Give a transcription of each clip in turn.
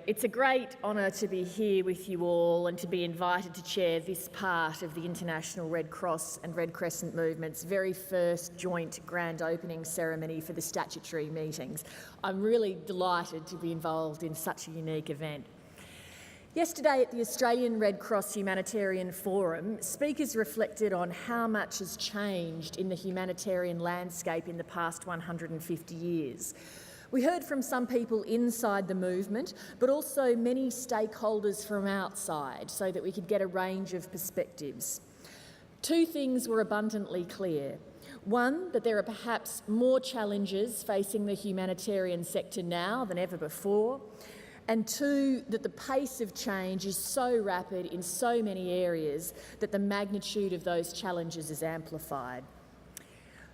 It's a great honour to be here with you all and to be invited to chair this part of the International Red Cross and Red Crescent Movement's very first joint grand opening ceremony for the statutory meetings. I'm really delighted to be involved in such a unique event. Yesterday at the Australian Red Cross Humanitarian Forum, speakers reflected on how much has changed in the humanitarian landscape in the past 150 years. We heard from some people inside the movement, but also many stakeholders from outside, so that we could get a range of perspectives. Two things were abundantly clear. One, that there are perhaps more challenges facing the humanitarian sector now than ever before. And two, that the pace of change is so rapid in so many areas that the magnitude of those challenges is amplified.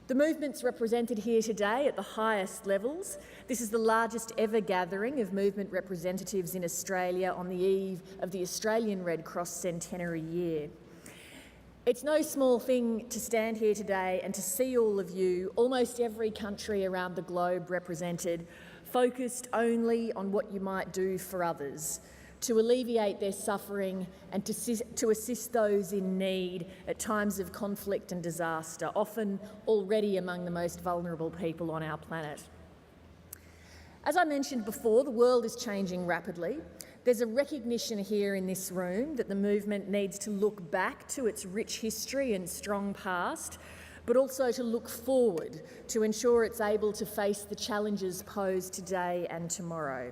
The movement's represented here today at the highest levels. This is the largest ever gathering of movement representatives in Australia on the eve of the Australian Red Cross centenary year. It's no small thing to stand here today and to see all of you, almost every country around the globe represented, focused only on what you might do for others, to alleviate their suffering and to assist those in need at times of conflict and disaster, often already among the most vulnerable people on our planet. As I mentioned before, the world is changing rapidly. There's a recognition here in this room that the movement needs to look back to its rich history and strong past, but also to look forward to ensure it's able to face the challenges posed today and tomorrow.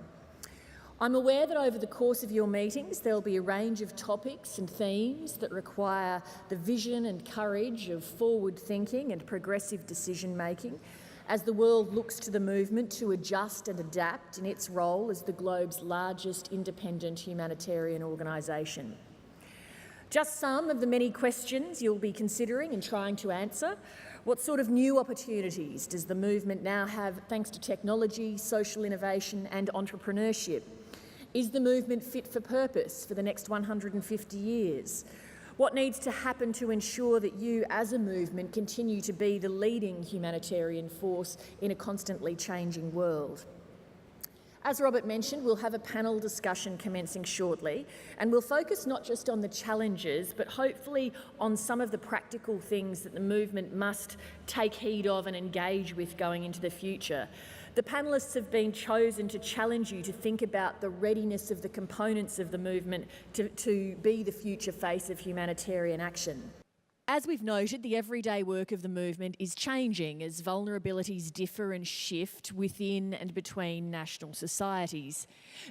I'm aware that over the course of your meetings there'll be a range of topics and themes that require the vision and courage of forward thinking and progressive decision making as the world looks to the movement to adjust and adapt in its role as the globe's largest independent humanitarian organisation. Just some of the many questions you'll be considering and trying to answer. What sort of new opportunities does the movement now have thanks to technology, social innovation and entrepreneurship? Is the movement fit for purpose for the next 150 years? What needs to happen to ensure that you as a movement continue to be the leading humanitarian force in a constantly changing world? As Robert mentioned, we'll have a panel discussion commencing shortly, and we'll focus not just on the challenges, but hopefully on some of the practical things that the movement must take heed of and engage with going into the future. The panellists have been chosen to challenge you to think about the readiness of the components of the movement to be the future face of humanitarian action. As we've noted, the everyday work of the movement is changing as vulnerabilities differ and shift within and between national societies.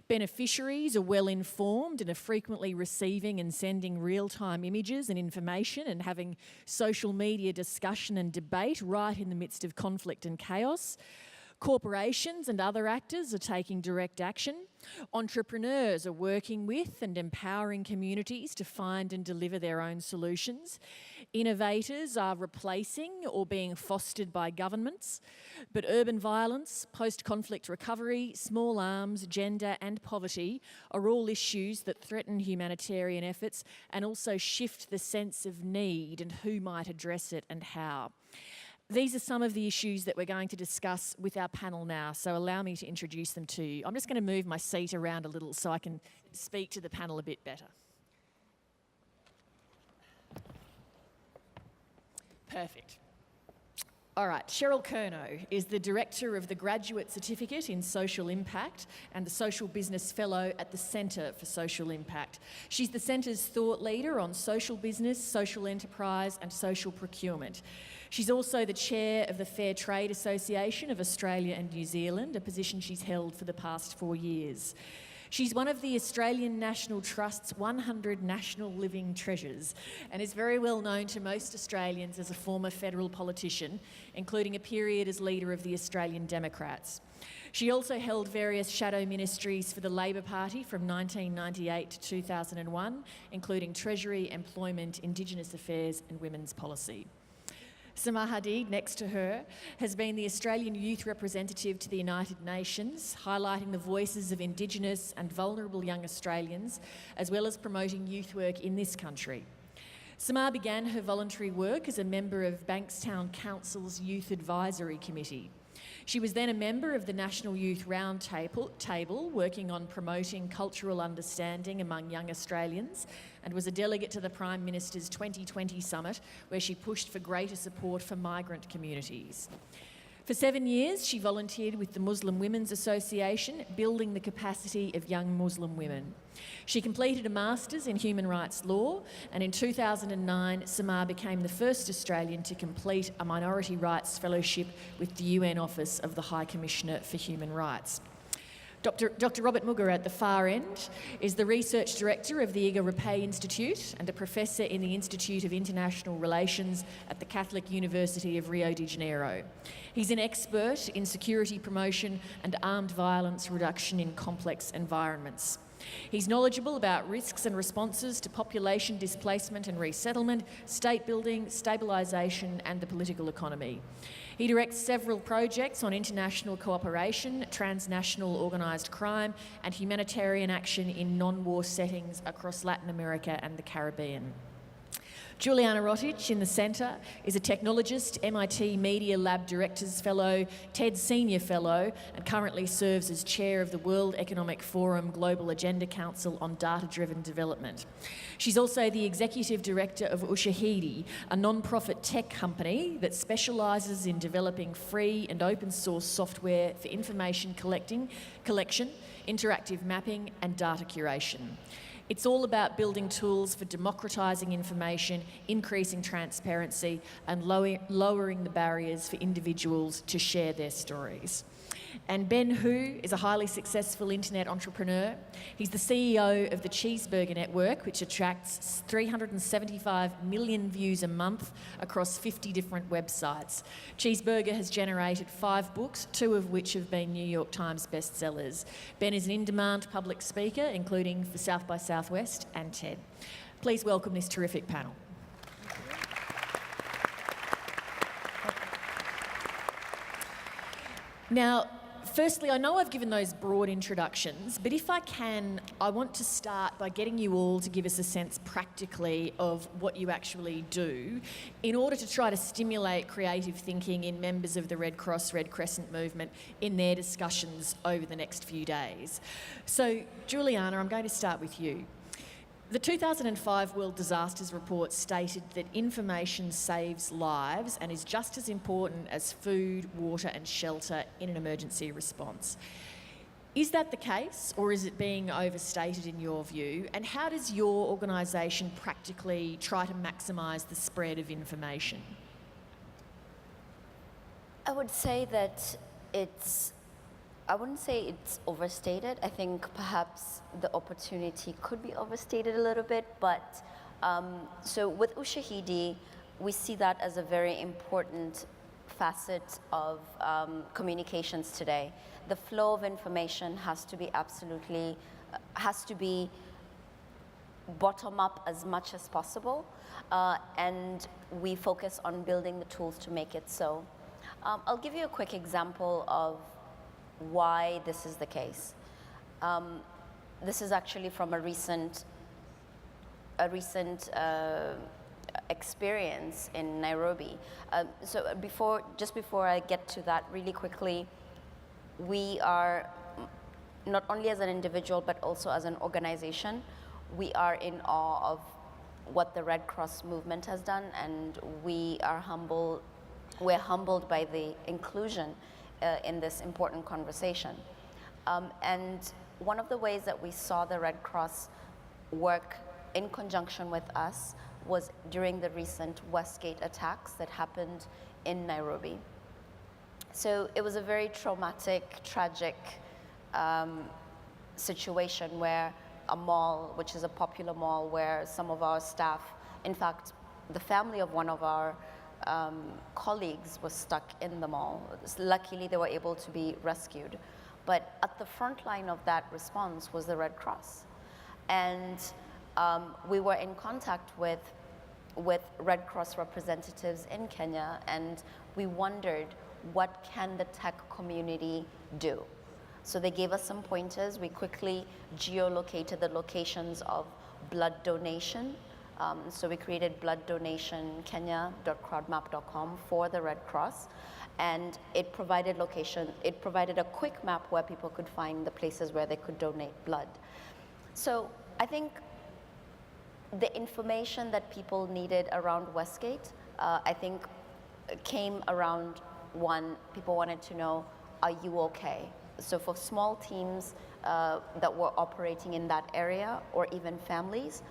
Beneficiaries are well informed and are frequently receiving and sending real-time images and information and having social media discussion and debate right in the midst of conflict and chaos. Corporations and other actors are taking direct action. Entrepreneurs are working with and empowering communities to find and deliver their own solutions. Innovators are replacing or being fostered by governments. But urban violence, post-conflict recovery, small arms, gender and poverty are all issues that threaten humanitarian efforts and also shift the sense of need and who might address it and how. These are some of the issues that we're going to discuss with our panel now, so allow me to introduce them to you. I'm just going to move my seat around a little so I can speak to the panel a bit better. Perfect. All right, Cheryl Curnow is the Director of the Graduate Certificate in Social Impact and the Social Business Fellow at the Centre for Social Impact. She's the Centre's thought leader on social business, social enterprise and social procurement. She's also the Chair of the Fair Trade Association of Australia and New Zealand, a position she's held for the past 4 years. She's one of the Australian National Trust's 100 National Living Treasures and is very well known to most Australians as a former federal politician, including a period as leader of the Australian Democrats. She also held various shadow ministries for the Labor Party from 1998 to 2001, including Treasury, Employment, Indigenous Affairs and Women's Policy. Samar Hadid, next to her, has been the Australian Youth Representative to the United Nations, highlighting the voices of Indigenous and vulnerable young Australians, as well as promoting youth work in this country. Samar began her voluntary work as a member of Bankstown Council's Youth Advisory Committee. She was then a member of the National Youth Round Table, working on promoting cultural understanding among young Australians, and was a delegate to the Prime Minister's 2020 Summit, where she pushed for greater support for migrant communities. For 7 years, she volunteered with the Muslim Women's Association, building the capacity of young Muslim women. She completed a Master's in Human Rights Law, and in 2009, Samar became the first Australian to complete a Minority Rights Fellowship with the UN Office of the High Commissioner for Human Rights. Dr. Robert Mugger at the far end is the Research Director of the Iga Rapay Institute and a Professor in the Institute of International Relations at the Catholic University of Rio de Janeiro. He's an expert in security promotion and armed violence reduction in complex environments. He's knowledgeable about risks and responses to population displacement and resettlement, state building, stabilisation and the political economy. He directs several projects on international cooperation, transnational organised crime and humanitarian action in non-war settings across Latin America and the Caribbean. Juliana Rotich in the centre is a technologist, MIT Media Lab Directors Fellow, TED Senior Fellow, and currently serves as Chair of the World Economic Forum Global Agenda Council on Data-Driven Development. She's also the Executive Director of Ushahidi, a non-profit tech company that specialises in developing free and open source software for information collection, interactive mapping and data curation. It's all about building tools for democratising information, increasing transparency and lowering the barriers for individuals to share their stories. And Ben Hu is a highly successful internet entrepreneur. He's the CEO of the Cheeseburger Network, which attracts 375 million views a month across 50 different websites. Cheeseburger has generated 5 books, 2 of which have been New York Times bestsellers. Ben is an in-demand public speaker, including for South by Southwest and TED. Please welcome this terrific panel. Now, firstly, I know I've given those broad introductions, but if I can, I want to start by getting you all to give us a sense practically of what you actually do in order to try to stimulate creative thinking in members of the Red Cross Red Crescent movement in their discussions over the next few days. So, Juliana, I'm going to start with you. The 2005 World Disasters Report stated that information saves lives and is just as important as food, water and shelter in an emergency response. Is that the case, or is it being overstated in your view? And how does your organisation practically try to maximise the spread of information? I would say that I wouldn't say it's overstated. I think perhaps the opportunity could be overstated a little bit, but so with Ushahidi, we see that as a very important facet of communications today. The flow of information has to be bottom up as much as possible, and we focus on building the tools to make it so. I'll give you a quick example of why this is the case. This is actually from a recent experience in Nairobi. So just before I get to that really quickly, we are, not only as an individual but also as an organization, we are in awe of what the Red Cross movement has done, and we're humbled by the inclusion in this important conversation. And one of the ways that we saw the Red Cross work in conjunction with us was during the recent Westgate attacks that happened in Nairobi. So it was a very traumatic, tragic situation where a mall, which is a popular mall where some of our staff, in fact, the family of one of our colleagues was stuck in the mall. Luckily, they were able to be rescued. But at the front line of that response was the Red Cross. And we were in contact with Red Cross representatives in Kenya, and we wondered, what can the tech community do? So they gave us some pointers. We quickly geolocated the locations of blood donation So we created blooddonationkenya.crowdmap.com for the Red Cross, and it provided a quick map where people could find the places where they could donate blood. So I think the information that people needed around Westgate, I think came around one, people wanted to know, are you okay? So for small teams that were operating in that area, or even families,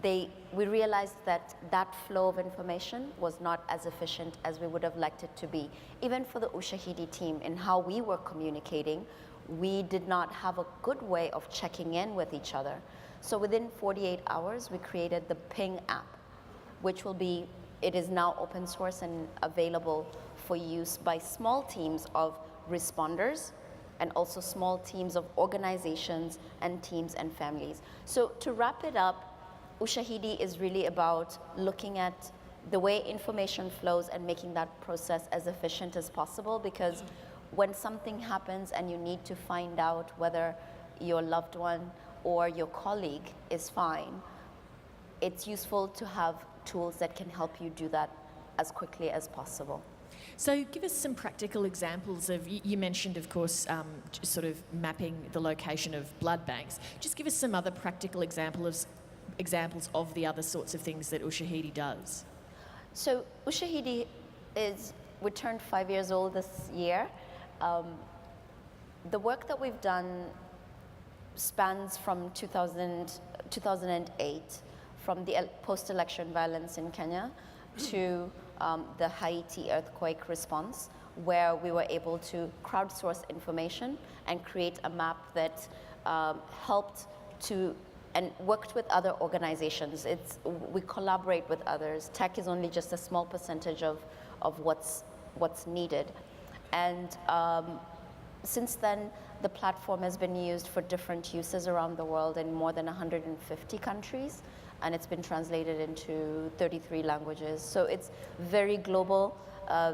we realized that that flow of information was not as efficient as we would have liked it to be. Even for the Ushahidi team, in how we were communicating, we did not have a good way of checking in with each other. So within 48 hours, we created the Ping app, which it is now open source and available for use by small teams of responders, and also small teams of organizations and teams and families. So to wrap it up, Ushahidi is really about looking at the way information flows and making that process as efficient as possible, because when something happens and you need to find out whether your loved one or your colleague is fine, it's useful to have tools that can help you do that as quickly as possible. So give us some practical examples of, you mentioned, of course, sort of mapping the location of blood banks. Just give us some other practical examples of the other sorts of things that Ushahidi does. So Ushahidi we turned 5 years old this year. The work that we've done spans from 2008, from the post-election violence in Kenya to the Haiti earthquake response, where we were able to crowdsource information and create a map that helped to and worked with other organizations. We collaborate with others. Tech is only just a small percentage of what's needed. And since then, the platform has been used for different uses around the world in more than 150 countries, and it's been translated into 33 languages. So it's very global,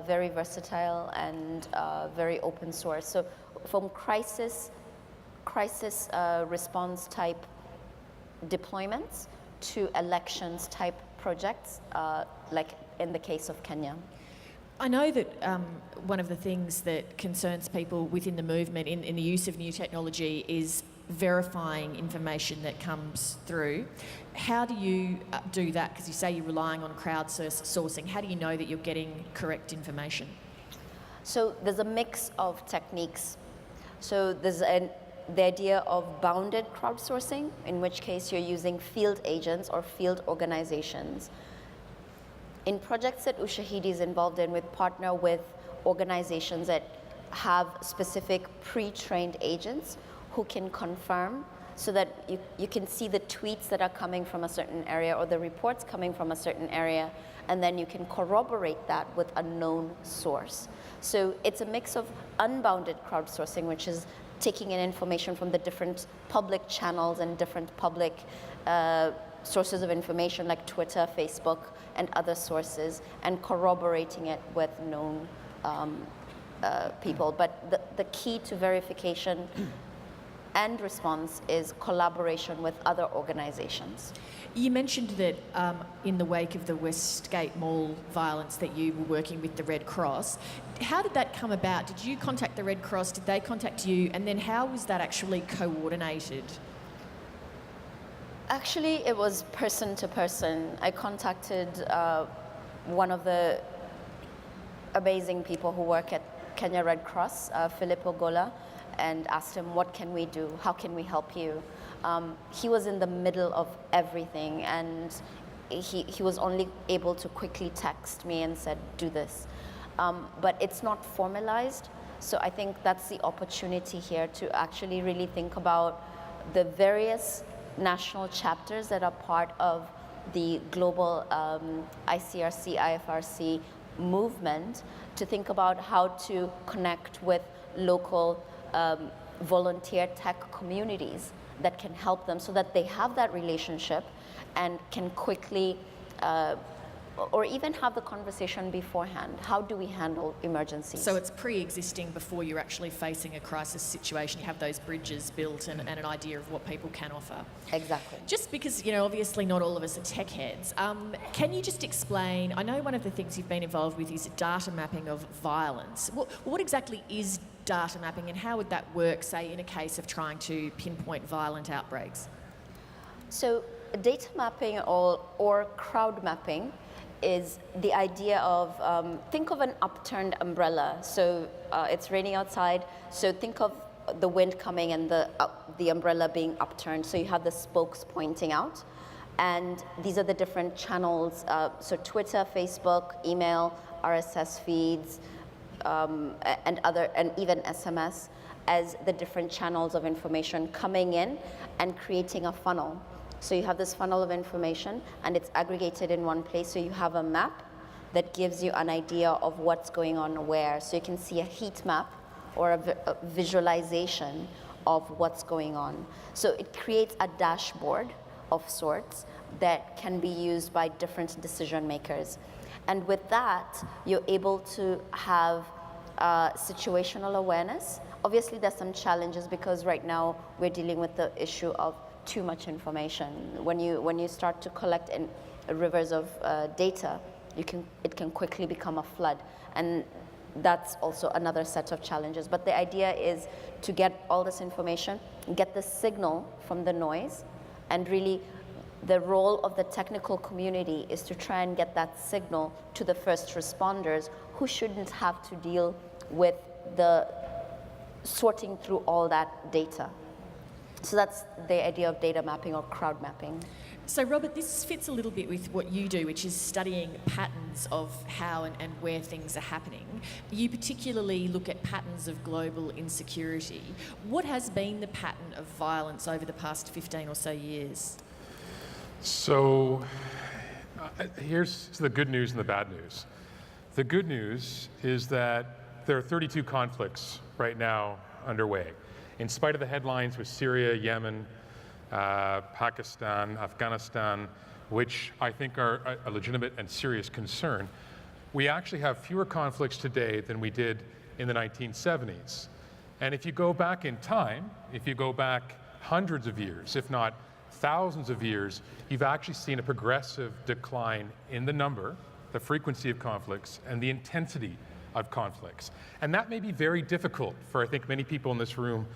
very versatile, and very open source. So from crisis response type deployments to elections type projects, like in the case of Kenya. I know that one of the things that concerns people within the movement in the use of new technology is verifying information that comes through. How do you do that? Because you say you're relying on crowdsourcing. How do you know that you're getting correct information? So there's a mix of techniques. So there's the idea of bounded crowdsourcing, in which case you're using field agents or field organizations. In projects that Ushahidi is involved in, we partner with organizations that have specific pre-trained agents who can confirm, so that you can see the tweets that are coming from a certain area or the reports coming from a certain area, and then you can corroborate that with a known source. So it's a mix of unbounded crowdsourcing, which is taking in information from the different public channels and different public sources of information like Twitter, Facebook, and other sources, and corroborating it with known people. But the key to verification and response is collaboration with other organizations. You mentioned that in the wake of the Westgate Mall violence that you were working with the Red Cross. How did that come about? Did you contact the Red Cross? Did they contact you? And then how was that actually coordinated? Actually, it was person to person. I contacted one of the amazing people who work at Kenya Red Cross, Filippo Gola, and asked him, what can we do? How can we help you? He was in the middle of everything, and he was only able to quickly text me and said, do this. But it's not formalized, so I think that's the opportunity here to actually really think about the various national chapters that are part of the global ICRC, IFRC movement, to think about how to connect with local volunteer tech communities that can help them, so that they have that relationship and can quickly or even have the conversation beforehand. How do we handle emergencies? So it's pre-existing before you're actually facing a crisis situation. You have those bridges built and an idea of what people can offer. Exactly. Just because, obviously not all of us are tech heads, can you just explain, I know one of the things you've been involved with is data mapping of violence. What exactly is data mapping and how would that work, say, in a case of trying to pinpoint violent outbreaks? So data mapping or crowd mapping is the idea of, think of an upturned umbrella. So it's raining outside, so think of the wind coming and the umbrella being upturned, so you have the spokes pointing out. And these are the different channels, so Twitter, Facebook, email, RSS feeds, and even SMS as the different channels of information coming in and creating a funnel. So you have this funnel of information and it's aggregated in one place. So you have a map that gives you an idea of what's going on where. So you can see a heat map or a visualization of what's going on. So it creates a dashboard of sorts that can be used by different decision makers. And with that, you're able to have situational awareness. Obviously, there's some challenges because right now we're dealing with the issue of too much information. When you start to collect in rivers of data, it can quickly become a flood, and that's also another set of challenges. But the idea is to get all this information, get the signal from the noise, and really the role of the technical community is to try and get that signal to the first responders who shouldn't have to deal with the sorting through all that data. So that's the idea of data mapping or crowd mapping. So Robert, this fits a little bit with what you do, which is studying patterns of how and where things are happening. You particularly look at patterns of global insecurity. What has been the pattern of violence over the past 15 or so years? So here's the good news and the bad news. The good news is that there are 32 conflicts right now underway. In spite of the headlines with Syria, Yemen, Pakistan, Afghanistan, which I think are a legitimate and serious concern, we actually have fewer conflicts today than we did in the 1970s. And if you go back in time, if you go back hundreds of years, if not thousands of years, you've actually seen a progressive decline in the number, the frequency of conflicts, and the intensity of conflicts. And that may be very difficult for, I think, many people in this room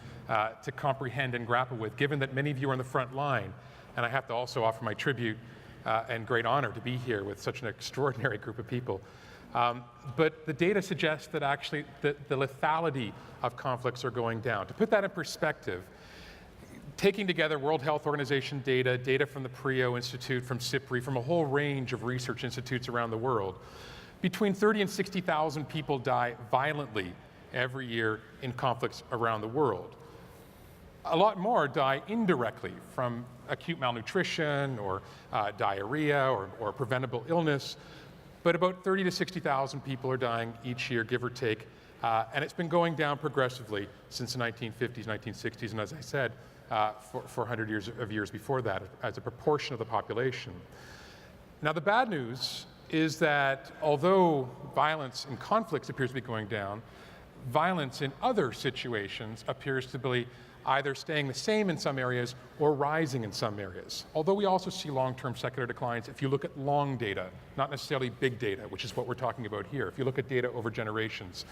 to comprehend and grapple with, given that many of you are on the front line. And I have to also offer my tribute and great honor to be here with such an extraordinary group of people. But the data suggests that actually the lethality of conflicts are going down. To put that in perspective, taking together World Health Organization data from the PRIO Institute, from CIPRI, from a whole range of research institutes around the world, between 30 and 60,000 people die violently every year in conflicts around the world. A lot more die indirectly from acute malnutrition or diarrhea or preventable illness, but about 30 to 60,000 people are dying each year, give or take, and it's been going down progressively since the 1950s, 1960s, and as I said, for 100 years before that, as a proportion of the population. Now, the bad news is that although violence in conflicts appears to be going down, violence in other situations appears to be either staying the same in some areas or rising in some areas. Although we also see long-term secular declines if you look at long data, not necessarily big data, which is what we're talking about here, if you look at data over generations.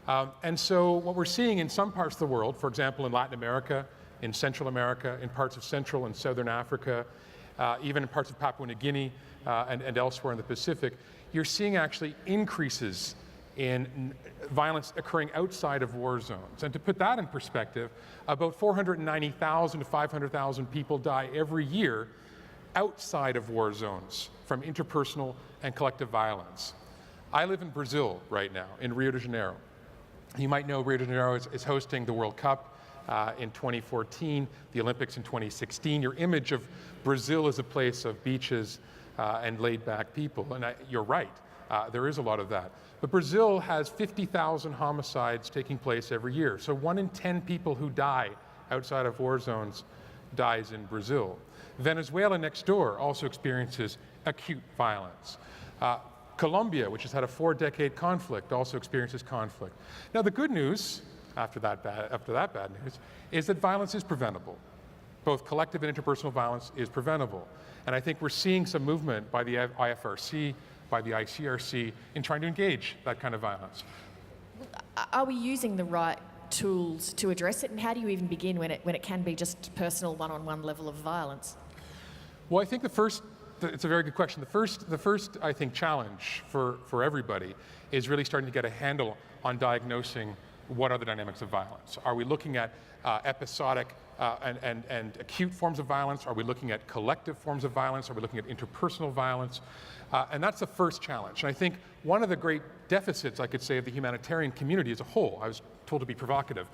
And so what we're seeing in some parts of the world, for example, in Latin America, in Central America, in parts of Central and Southern Africa, even in parts of Papua New Guinea and elsewhere in the Pacific, you're seeing actually increases in violence occurring outside of war zones. And to put that in perspective, about 490,000 to 500,000 people die every year outside of war zones from interpersonal and collective violence. I live in Brazil right now, in Rio de Janeiro. You might know Rio de Janeiro is hosting the World Cup in 2014, the Olympics in 2016. Your image of Brazil as a place of beaches and laid-back people, and you're right, there is a lot of that. But Brazil has 50,000 homicides taking place every year. So 1 in 10 people who die outside of war zones dies in Brazil. Venezuela next door also experiences acute violence. Colombia, which has had a 4-decade conflict, also experiences conflict. Now, the good news, after that bad news, is that violence is preventable. Both collective and interpersonal violence is preventable. And I think we're seeing some movement by the IFRC, by the ICRC, in trying to engage that kind of violence. Are we using the right tools to address it, and how do you even begin when it can be just personal one-on-one level of violence? Well, I think it's a very good question. The first I think, challenge for everybody is really starting to get a handle on diagnosing what are the dynamics of violence. Are we looking at episodic and acute forms of violence? Are we looking at collective forms of violence? Are we looking at interpersonal violence? And that's the first challenge. And I think one of the great deficits, I could say, of the humanitarian community as a whole, I was told to be provocative,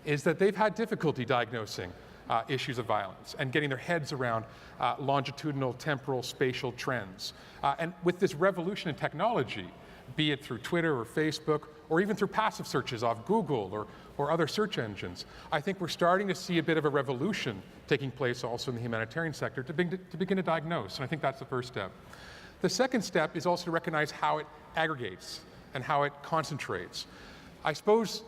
is that they've had difficulty diagnosing issues of violence and getting their heads around longitudinal, temporal, spatial trends. And with this revolution in technology, be it through Twitter or Facebook, or even through passive searches off Google or other search engines, I think we're starting to see a bit of a revolution taking place also in the humanitarian sector to begin to diagnose, and I think that's the first step. The second step is also to recognize how it aggregates and how it concentrates. I suppose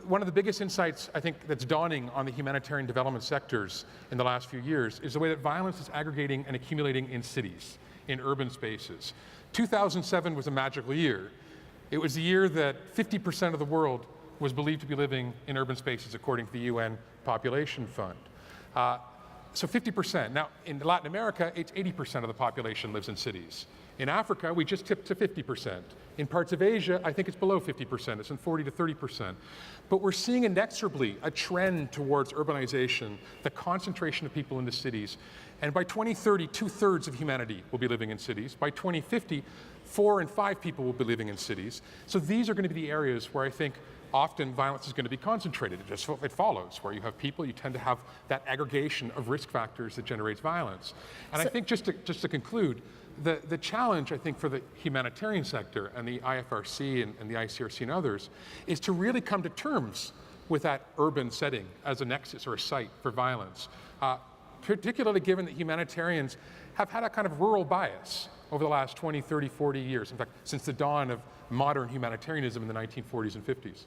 one of the biggest insights I think that's dawning on the humanitarian development sectors in the last few years is the way that violence is aggregating and accumulating in cities, in urban spaces. 2007 was a magical year. It was the year that 50% of the world was believed to be living in urban spaces according to the UN Population Fund. So 50%. Now, in Latin America, it's 80% of the population lives in cities. In Africa, we just tipped to 50%. In parts of Asia, I think it's below 50%. It's in 40 to 30%. But we're seeing inexorably a trend towards urbanization, the concentration of people in the cities. And by 2030, 2/3 of humanity will be living in cities. By 2050, 4 in 5 people will be living in cities. So these are going to be the areas where I think often violence is going to be concentrated. It follows. Where you have people, you tend to have that aggregation of risk factors that generates violence. And I think just to conclude, the challenge, I think, for the humanitarian sector and the IFRC and the ICRC and others is to really come to terms with that urban setting as a nexus or a site for violence, particularly given that humanitarians have had a kind of rural bias over the last 20, 30, 40 years. In fact, since the dawn of modern humanitarianism in the 1940s and 50s.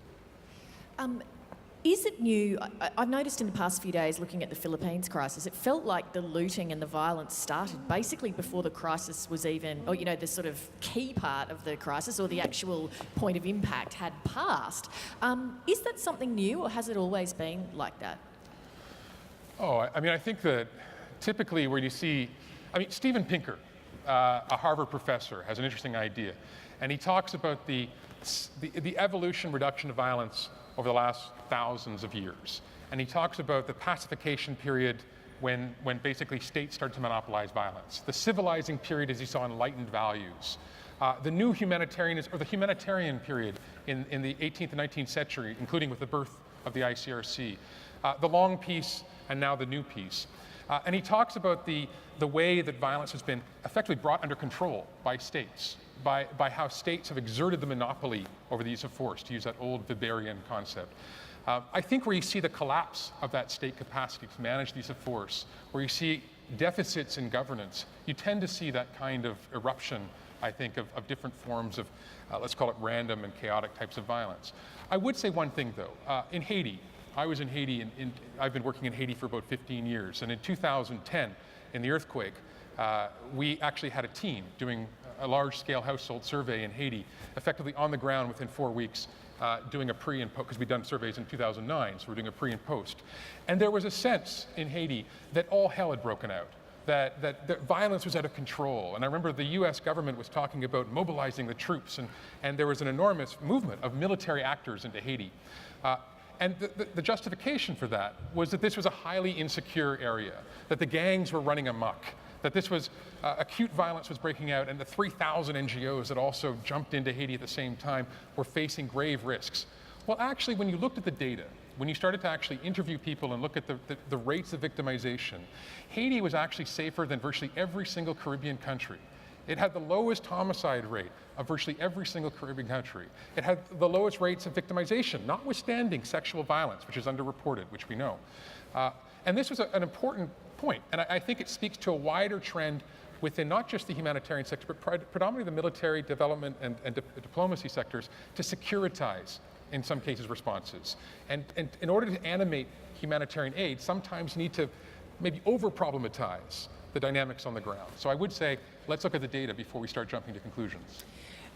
Is it new? I've noticed in the past few days looking at the Philippines crisis, it felt like the looting and the violence started basically before the crisis was even, or the sort of key part of the crisis or the actual point of impact had passed. Is that something new, or has it always been like that? Oh, I mean, I think that typically where you see, Steven Pinker, a Harvard professor, has an interesting idea. And he talks about the evolution, reduction of violence over the last thousands of years. And he talks about the pacification period when basically states started to monopolize violence. The civilizing period as he saw enlightened values. The new humanitarian period in the 18th and 19th century, including with the birth of the ICRC. The long peace and now the new peace. And he talks about the way that violence has been effectively brought under control by states, by how states have exerted the monopoly over the use of force, to use that old Weberian concept. I think where you see the collapse of that state capacity to manage the use of force, where you see deficits in governance, you tend to see that kind of eruption, I think, of different forms of, let's call it random and chaotic types of violence. I would say one thing, though. In Haiti, I was in Haiti, and I've been working in Haiti for about 15 years. And in 2010, in the earthquake, we actually had a team doing a large-scale household survey in Haiti, effectively on the ground within 4 weeks, doing a pre and post, because we'd done surveys in 2009, so we're doing a pre and post. And there was a sense in Haiti that all hell had broken out, that violence was out of control. And I remember the US government was talking about mobilizing the troops, and there was an enormous movement of military actors into Haiti. And the justification for that was that this was a highly insecure area, that the gangs were running amok, that this was acute violence was breaking out, and the 3,000 NGOs that also jumped into Haiti at the same time were facing grave risks. Well, actually, when you looked at the data, when you started to actually interview people and look at the rates of victimization, Haiti was actually safer than virtually every single Caribbean country. It had the lowest homicide rate of virtually every single Caribbean country. It had the lowest rates of victimization, notwithstanding sexual violence, which is underreported, which we know. And this was an important point, and I think it speaks to a wider trend within not just the humanitarian sector, but predominantly the military, development, and diplomacy sectors to securitize, in some cases, responses. And in order to animate humanitarian aid, sometimes you need to maybe over-problematize the dynamics on the ground. So I would say, let's look at the data before we start jumping to conclusions.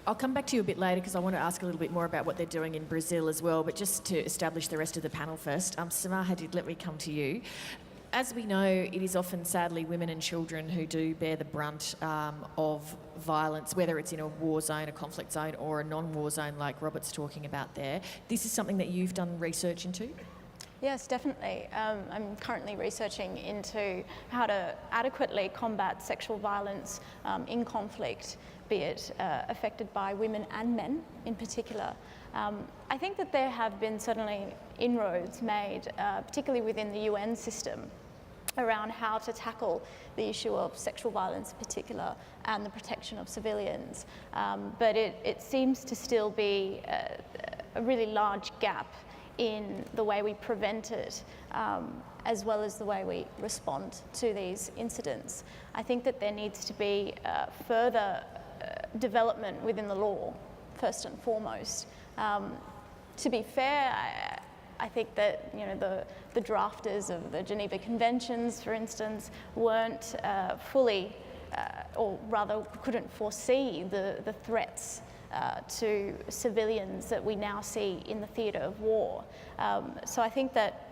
I'll come back to you a bit later because I want to ask a little bit more about what they're doing in Brazil as well, but just to establish the rest of the panel first, Samar Hadid, let me come to you. As we know, it is often, sadly, women and children who do bear the brunt of violence, whether it's in a war zone, a conflict zone, or a non-war zone like Robert's talking about there. This is something that you've done research into? Yes, definitely. I'm currently researching into how to adequately combat sexual violence in conflict, be it affected by women and men in particular. I think that there have been certainly inroads made, particularly within the UN system, around how to tackle the issue of sexual violence in particular and the protection of civilians. But it seems to still be a really large gap in the way we prevent it, as well as the way we respond to these incidents. I think that there needs to be further development within the law, first and foremost. To be fair, I think that the drafters of the Geneva Conventions, for instance, weren't fully, or rather couldn't foresee the threats to civilians that we now see in the theatre of war. So I think that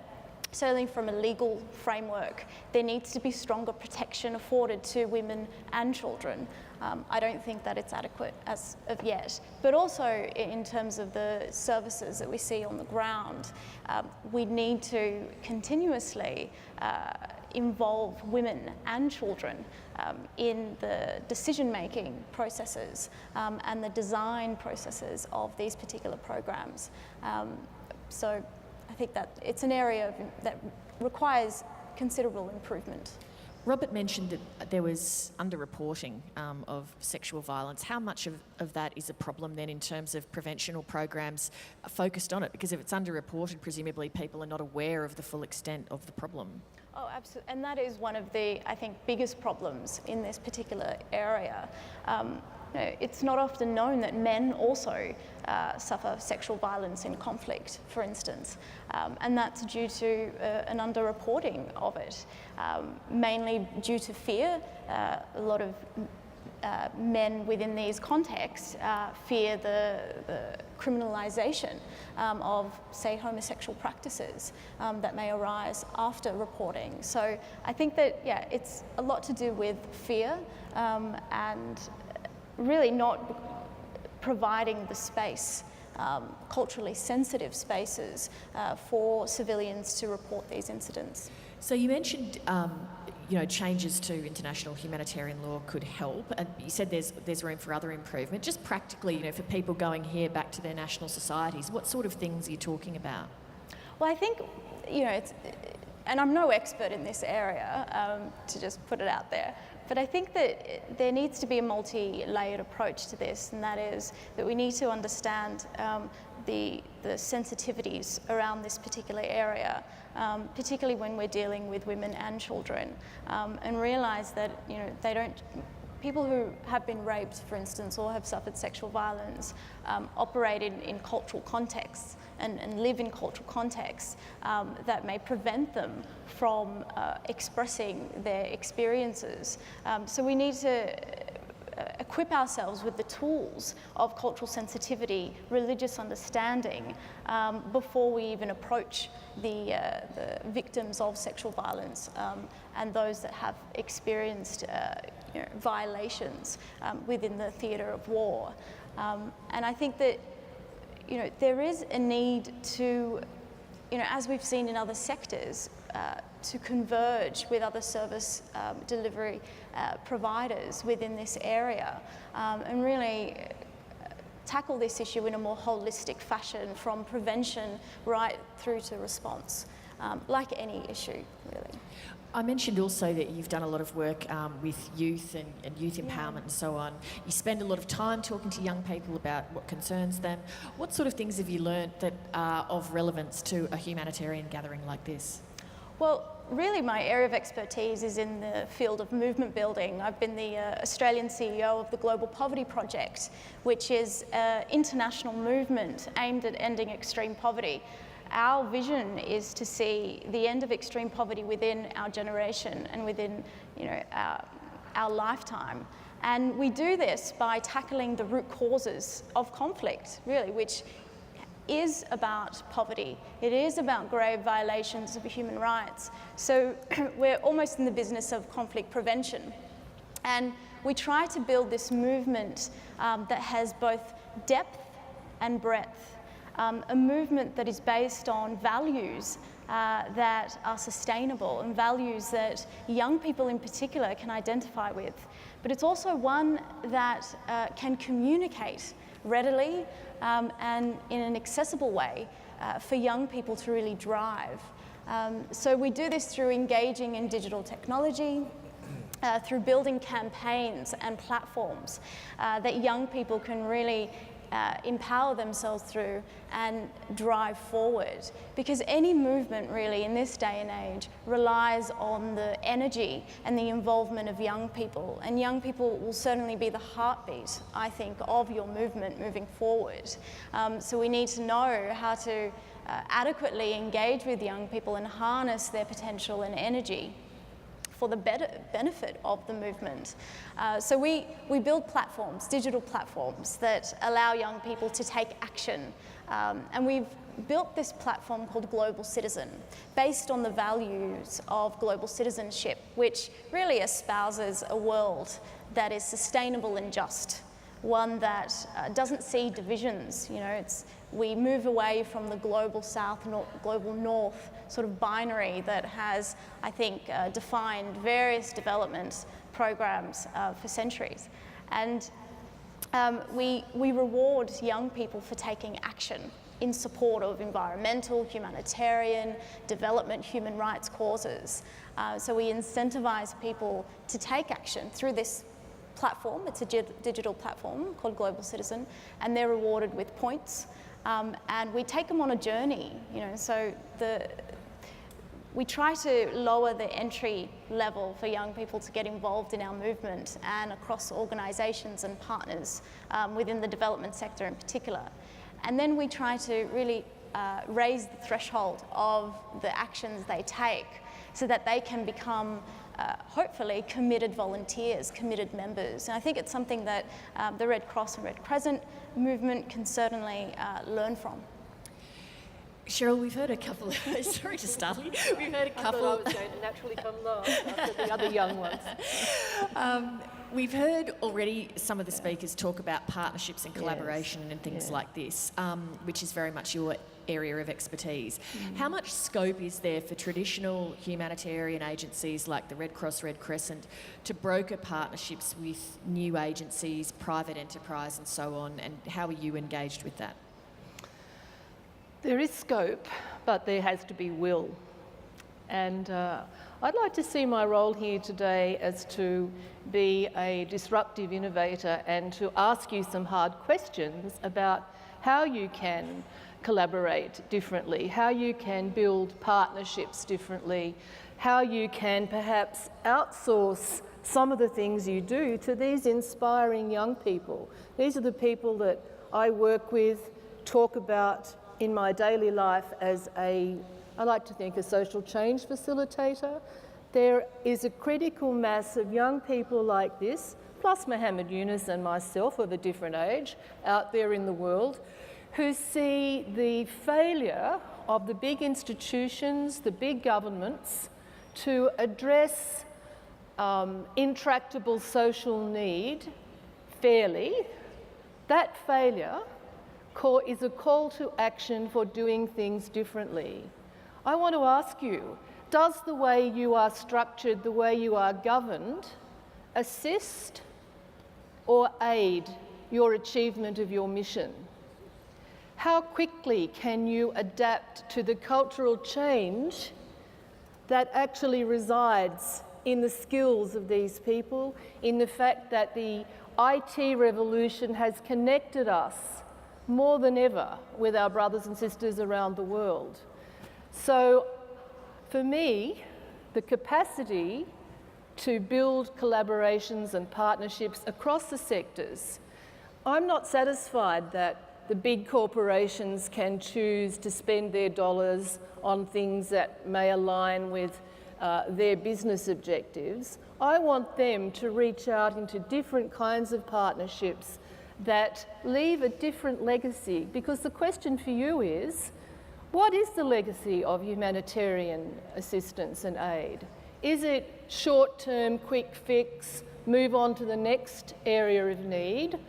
certainly from a legal framework, there needs to be stronger protection afforded to women and children. I don't think that it's adequate as of yet. But also in terms of the services that we see on the ground, we need to continuously involve women and children in the decision-making processes and the design processes of these particular programs. So I think that it's an area that requires considerable improvement. Robert mentioned that there was underreporting of sexual violence. How much of that is a problem then in terms of prevention or programs focused on it? Because if it's underreported, presumably people are not aware of the full extent of the problem. Oh, absolutely. And that is one of the, I think, biggest problems in this particular area. It's not often known that men also suffer sexual violence in conflict, for instance, and that's due to an underreporting of it, mainly due to fear. A lot of men within these contexts fear the criminalisation of, say, homosexual practices that may arise after reporting. So I think that, yeah, it's a lot to do with fear and really not providing the space, culturally sensitive spaces for civilians to report these incidents. So you mentioned changes to international humanitarian law could help, and you said there's room for other improvement. Just practically, for people going here back to their national societies, what sort of things are you talking about? Well, I think, it's, and I'm no expert in this area, to just put it out there, but I think that there needs to be a multi-layered approach to this, and that is that we need to understand the sensitivities around this particular area, particularly when we're dealing with women and children, and realise that people who have been raped, for instance, or have suffered sexual violence, operate in cultural contexts and live in cultural contexts that may prevent them from expressing their experiences. So we need to equip ourselves with the tools of cultural sensitivity, religious understanding, before we even approach the victims of sexual violence and those that have experienced violations within the theatre of war. And I think that there is a need to, as we've seen in other sectors, to converge with other service delivery providers within this area and really tackle this issue in a more holistic fashion, from prevention right through to response, like any issue, really. I mentioned also that you've done a lot of work with youth and youth empowerment and so on. You spend a lot of time talking to young people about what concerns them. What sort of things have you learnt that are of relevance to a humanitarian gathering like this? Well, really my area of expertise is in the field of movement building. I've been the Australian CEO of the Global Poverty Project, which is an international movement aimed at ending extreme poverty. Our vision is to see the end of extreme poverty within our generation and within, our lifetime. And we do this by tackling the root causes of conflict, really, which is about poverty. It is about grave violations of human rights. So we're almost in the business of conflict prevention. And we try to build this movement that has both depth and breadth, a movement that is based on values that are sustainable and values that young people in particular can identify with. But it's also one that can communicate readily and in an accessible way for young people to really drive. So we do this through engaging in digital technology, through building campaigns and platforms that young people can really empower themselves through and drive forward. Because any movement really in this day and age relies on the energy and the involvement of young people. And young people will certainly be the heartbeat, I think, of your movement moving forward. So we need to know how to adequately engage with young people and harness their potential and energy for the benefit of the movement. So we build platforms, digital platforms, that allow young people to take action. And we've built this platform called Global Citizen, based on the values of global citizenship, which really espouses a world that is sustainable and just, one that doesn't see divisions. We move away from the global south, global north sort of binary that has, I think, defined various development programs for centuries. And we reward young people for taking action in support of environmental, humanitarian, development, human rights causes. So we incentivize people to take action through this platform. It's a digital platform called Global Citizen, and they're rewarded with points. And we take them on a journey, so we try to lower the entry level for young people to get involved in our movement and across organisations and partners within the development sector in particular. And then we try to really raise the threshold of the actions they take so that they can become hopefully committed volunteers, committed members. And I think it's something that the Red Cross and Red Crescent movement can certainly learn from. Cheryl, we've heard a couple of, sorry to startle you, we've heard a couple. I thought I was going to naturally come last after the other young ones. We've heard already some of the speakers talk about partnerships and collaboration and things like this, which is very much your area of expertise. How much scope is there for traditional humanitarian agencies like the Red Cross, Red Crescent to broker partnerships with new agencies, private enterprise and so on, and how are you engaged with that? There is scope, but there has to be will. And I'd like to see my role here today as to be a disruptive innovator and to ask you some hard questions about how you can collaborate differently, how you can build partnerships differently, how you can perhaps outsource some of the things you do to these inspiring young people. These are the people that I work with, talk about in my daily life as I like to think, a social change facilitator. There is a critical mass of young people like this, plus Mohammed Yunus and myself of a different age, out there in the world, who see the failure of the big institutions, the big governments, to address intractable social need fairly. That failure is a call to action for doing things differently. I want to ask you, does the way you are structured, the way you are governed, assist or aid your achievement of your mission? How quickly can you adapt to the cultural change that actually resides in the skills of these people, in the fact that the IT revolution has connected us more than ever with our brothers and sisters around the world? So for me, the capacity to build collaborations and partnerships across the sectors. I'm not satisfied that the big corporations can choose to spend their dollars on things that may align with their business objectives. I want them to reach out into different kinds of partnerships that leave a different legacy, because the question for you is, what is the legacy of humanitarian assistance and aid? Is it short-term, quick fix, move on to the next area of need?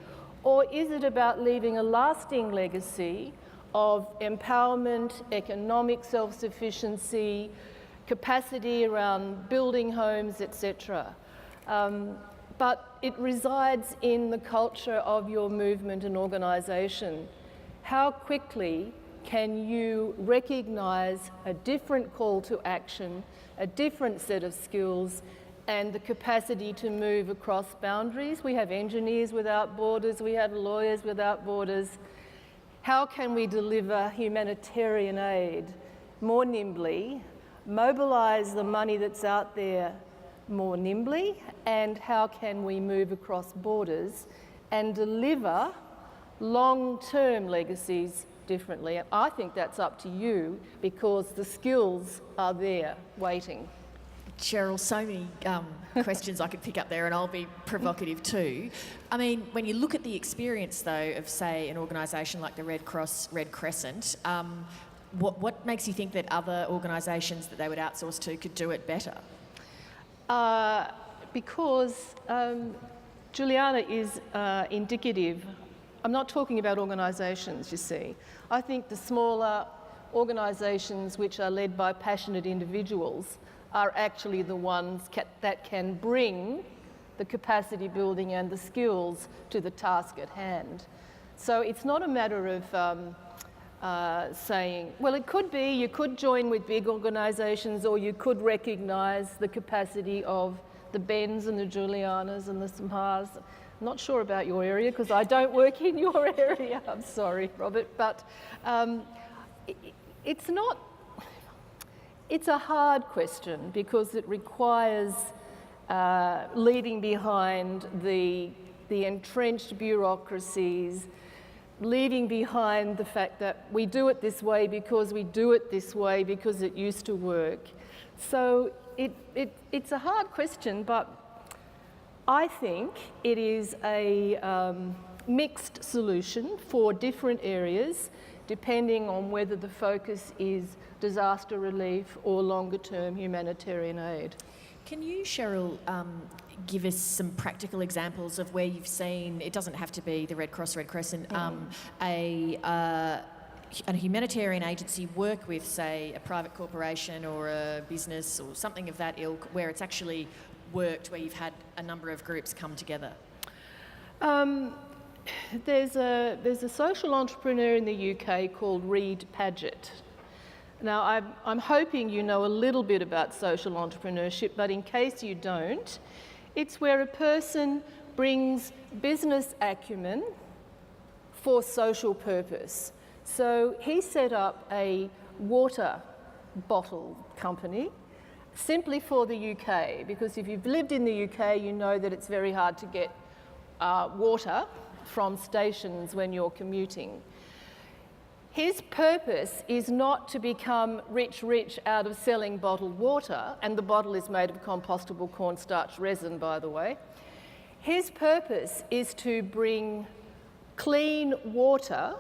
Or is it about leaving a lasting legacy of empowerment, economic self-sufficiency, capacity around building homes, etc.? But it resides in the culture of your movement and organisation. How quickly can you recognise a different call to action, a different set of skills, and the capacity to move across boundaries? We have engineers without borders, we have lawyers without borders. How can we deliver humanitarian aid more nimbly, mobilise the money that's out there more nimbly, and how can we move across borders and deliver long-term legacies differently? I think that's up to you, because the skills are there waiting. Cheryl, so many questions I could pick up there, and I'll be provocative too. I mean, when you look at the experience, though, of, say, an organisation like the Red Cross Red Crescent, what makes you think that other organisations that they would outsource to could do it better? Because Juliana is indicative. I'm not talking about organisations, you see. I think the smaller organisations which are led by passionate individuals are actually the ones that can bring the capacity building and the skills to the task at hand. So it's not a matter of saying, well, it could be you could join with big organisations, or you could recognise the capacity of the Bens and the Julianas and the Samhars. I'm not sure about your area because I don't work in your area. I'm sorry, Robert, but it's not. It's a hard question because it requires leaving behind the entrenched bureaucracies, leaving behind the fact that we do it this way because we do it this way because it used to work. So it's a hard question, but I think it is a mixed solution for different areas, depending on whether the focus is disaster relief or longer-term humanitarian aid. Can you, Cheryl, give us some practical examples of where you've seen, it doesn't have to be the Red Cross Red Crescent, a humanitarian agency work with, say, a private corporation or a business or something of that ilk, where it's actually worked, where you've had a number of groups come together? There's a social entrepreneur in the UK called Reed Paget. Now, I'm hoping you know a little bit about social entrepreneurship, but in case you don't, it's where a person brings business acumen for social purpose. So he set up a water bottle company simply for the UK, because if you've lived in the UK, you know that it's very hard to get water from stations when you're commuting. His purpose is not to become rich out of selling bottled water, and the bottle is made of compostable cornstarch resin, by the way. His purpose is to bring clean water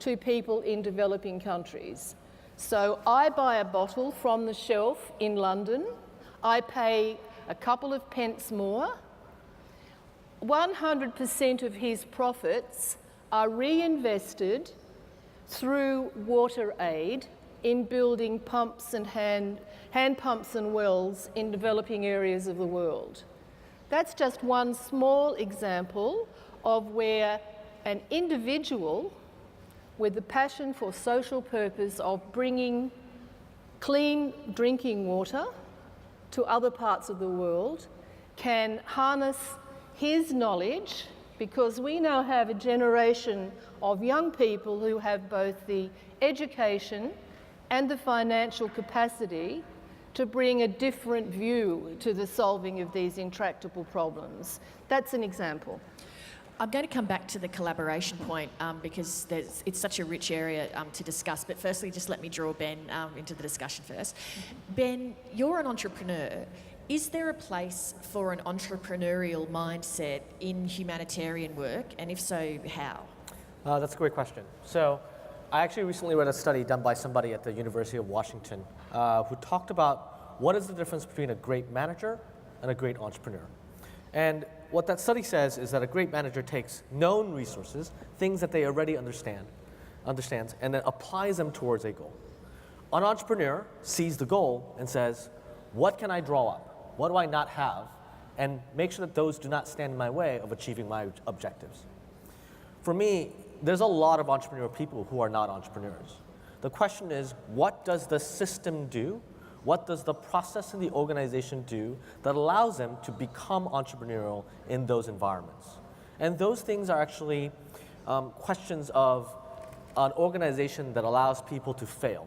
to people in developing countries. So I buy a bottle from the shelf in London, I pay a couple of pence more, 100% of his profits are reinvested through water aid in building pumps and hand pumps and wells in developing areas of the world. That's just one small example of where an individual with the passion for social purpose of bringing clean drinking water to other parts of the world can harness his knowledge, because we now have a generation of young people who have both the education and the financial capacity to bring a different view to the solving of these intractable problems. That's an example. I'm going to come back to the collaboration point because it's such a rich area to discuss. But firstly, just let me draw Ben into the discussion first. Ben, you're an entrepreneur. Is there a place for an entrepreneurial mindset in humanitarian work? And if so, how? That's a great question. So I actually recently read a study done by somebody at the University of Washington who talked about what is the difference between a great manager and a great entrepreneur. And what that study says is that a great manager takes known resources, things that they already understands, and then applies them towards a goal. An entrepreneur sees the goal and says, what can I draw up? What do I not have? And make sure that those do not stand in my way of achieving my objectives. For me, there's a lot of entrepreneurial people who are not entrepreneurs. The question is, what does the system do? What does the process in the organization do that allows them to become entrepreneurial in those environments? And those things are actually questions of an organization that allows people to fail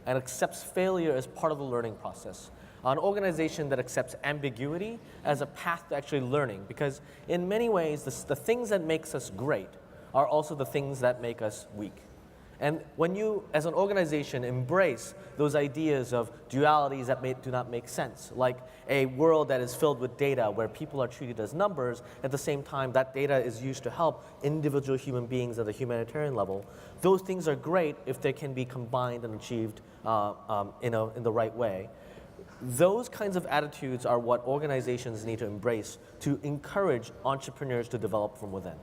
and accepts failure as part of the learning process. An organization that accepts ambiguity as a path to actually learning, because in many ways, the things that makes us great are also the things that make us weak. And when you, as an organization, embrace those ideas of dualities that do not make sense, like a world that is filled with data where people are treated as numbers, at the same time that data is used to help individual human beings at a humanitarian level, those things are great if they can be combined and achieved in the right way. Those kinds of attitudes are what organizations need to embrace to encourage entrepreneurs to develop from within.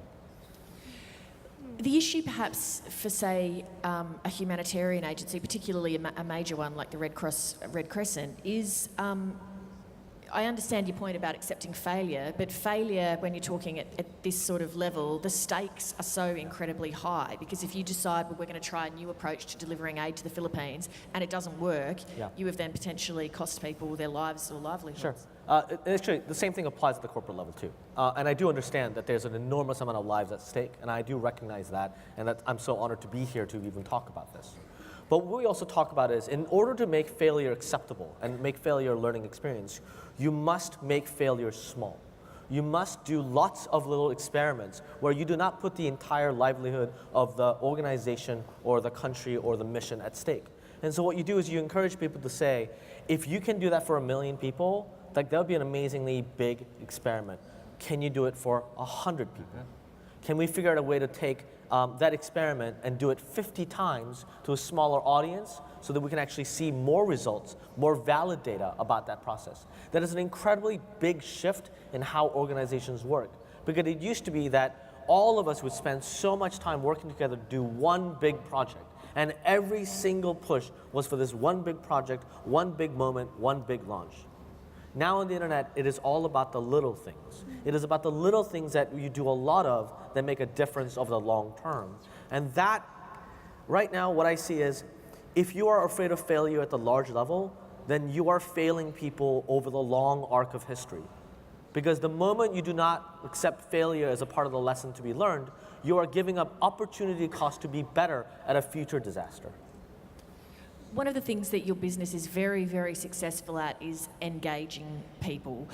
The issue perhaps for, say, a humanitarian agency, particularly a major one like the Red Crescent, is, I understand your point about accepting failure, but failure, when you're talking at this sort of level, the stakes are so incredibly high, because if you decide, well, we're going to try a new approach to delivering aid to the Philippines and it doesn't work, you have then potentially cost people their lives or livelihoods. Sure. Actually, the same thing applies at the corporate level too. And I do understand that there's an enormous amount of lives at stake, and I do recognize that, and that I'm so honored to be here to even talk about this. But what we also talk about is, in order to make failure acceptable and make failure a learning experience, you must make failure small. You must do lots of little experiments where you do not put the entire livelihood of the organization or the country or the mission at stake. And so what you do is you encourage people to say, if you can do that for 1 million people, like that would be an amazingly big experiment. Can you do it for 100 people? Can we figure out a way to take that experiment and do it 50 times to a smaller audience so that we can actually see more results, more valid data about that process? That is an incredibly big shift in how organizations work. Because it used to be that all of us would spend so much time working together to do one big project. And every single push was for this one big project, one big moment, one big launch. Now on the internet, it is all about the little things. It is about the little things that you do a lot of that make a difference over the long term. And that, right now, what I see is, if you are afraid of failure at the large level, then you are failing people over the long arc of history. Because the moment you do not accept failure as a part of the lesson to be learned, you are giving up opportunity cost to be better at a future disaster. One of the things that your business is very, very successful at is engaging people.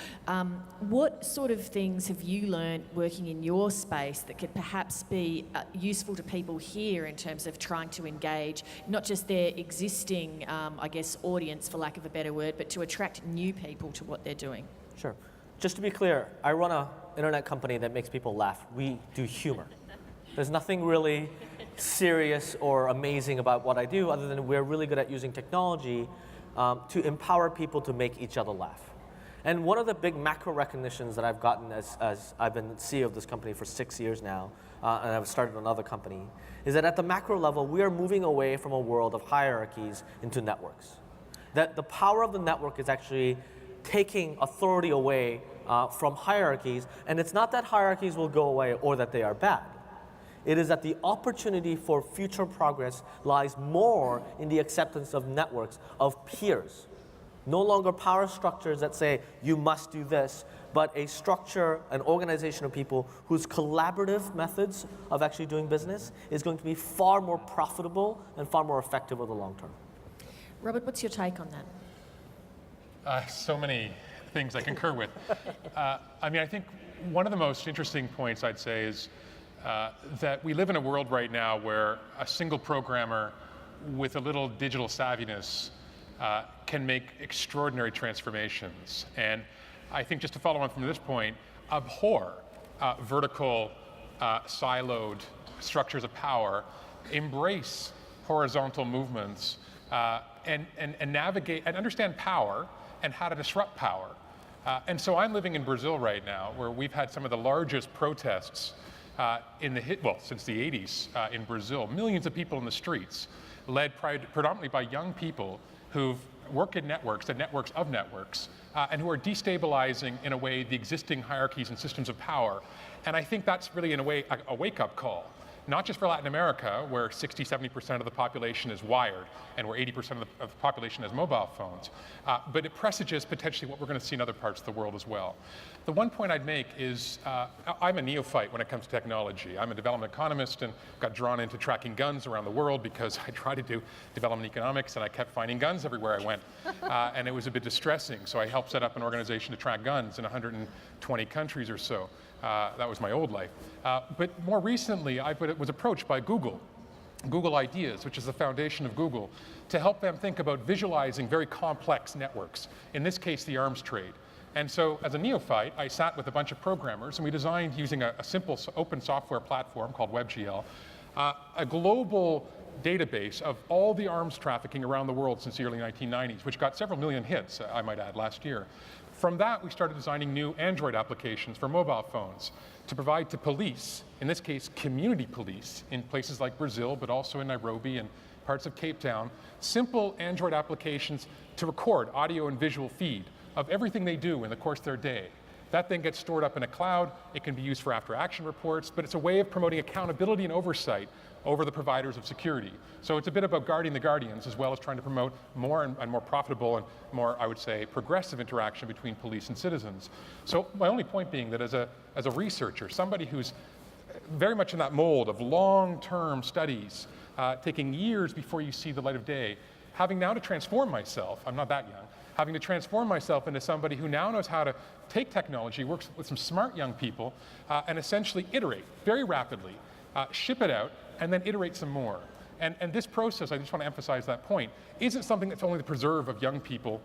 What sort of things have you learned working in your space that could perhaps be useful to people here in terms of trying to engage not just their existing, I guess, audience, for lack of a better word, but to attract new people to what they're doing? Sure. Just to be clear, I run an internet company that makes people laugh. We do humor. There's nothing really serious or amazing about what I do, other than we're really good at using technology to empower people to make each other laugh. And one of the big macro recognitions that I've gotten as I've been CEO of this company for 6 years now, and I've started another company, is that at the macro level, we are moving away from a world of hierarchies into networks. That the power of the network is actually taking authority away from hierarchies, and it's not that hierarchies will go away or that they are bad. It is that the opportunity for future progress lies more in the acceptance of networks, of peers. No longer power structures that say, you must do this, but a structure, an organization of people whose collaborative methods of actually doing business is going to be far more profitable and far more effective over the long term. Robert, what's your take on that? So many things I concur with. I mean, I think one of the most interesting points I'd say is that we live in a world right now where a single programmer with a little digital savviness can make extraordinary transformations. And I think just to follow on from this point, abhor vertical, siloed structures of power, embrace horizontal movements, and navigate and understand power and how to disrupt power. And so I'm living in Brazil right now, where we've had some of the largest protests since the 80s in Brazil. Millions of people in the streets, led predominantly by young people who've worked in networks and networks of networks, and who are destabilizing, in a way, the existing hierarchies and systems of power. And I think that's really, in a way, a wake-up call. Not just for Latin America, where 60, 70% of the population is wired, and where 80% of the population has mobile phones, but it presages potentially what we're going to see in other parts of the world as well. The one point I'd make is I'm a neophyte when it comes to technology. I'm a development economist and got drawn into tracking guns around the world because I tried to do development economics and I kept finding guns everywhere I went. And it was a bit distressing. So I helped set up an organization to track guns in 120 countries or so. That was my old life. But more recently, I was approached by Google Ideas, which is the foundation of Google, to help them think about visualizing very complex networks, in this case, the arms trade. And so as a neophyte, I sat with a bunch of programmers and we designed, using a simple open software platform called WebGL, a global database of all the arms trafficking around the world since the early 1990s, which got several million hits, I might add, last year. From that, we started designing new Android applications for mobile phones to provide to police, in this case, community police, in places like Brazil, but also in Nairobi and parts of Cape Town, simple Android applications to record audio and visual feed of everything they do in the course of their day. That then gets stored up in a cloud. It can be used for after-action reports, but it's a way of promoting accountability and oversight over the providers of security. So it's a bit about guarding the guardians, as well as trying to promote more and more profitable and more, I would say, progressive interaction between police and citizens. So my only point being that as a researcher, somebody who's very much in that mold of long-term studies, taking years before you see the light of day, having now to transform myself, I'm not that young, having to transform myself into somebody who now knows how to take technology, works with some smart young people, and essentially iterate very rapidly, ship it out, and then iterate some more. And this process, I just want to emphasize that point, isn't something that's only the preserve of young people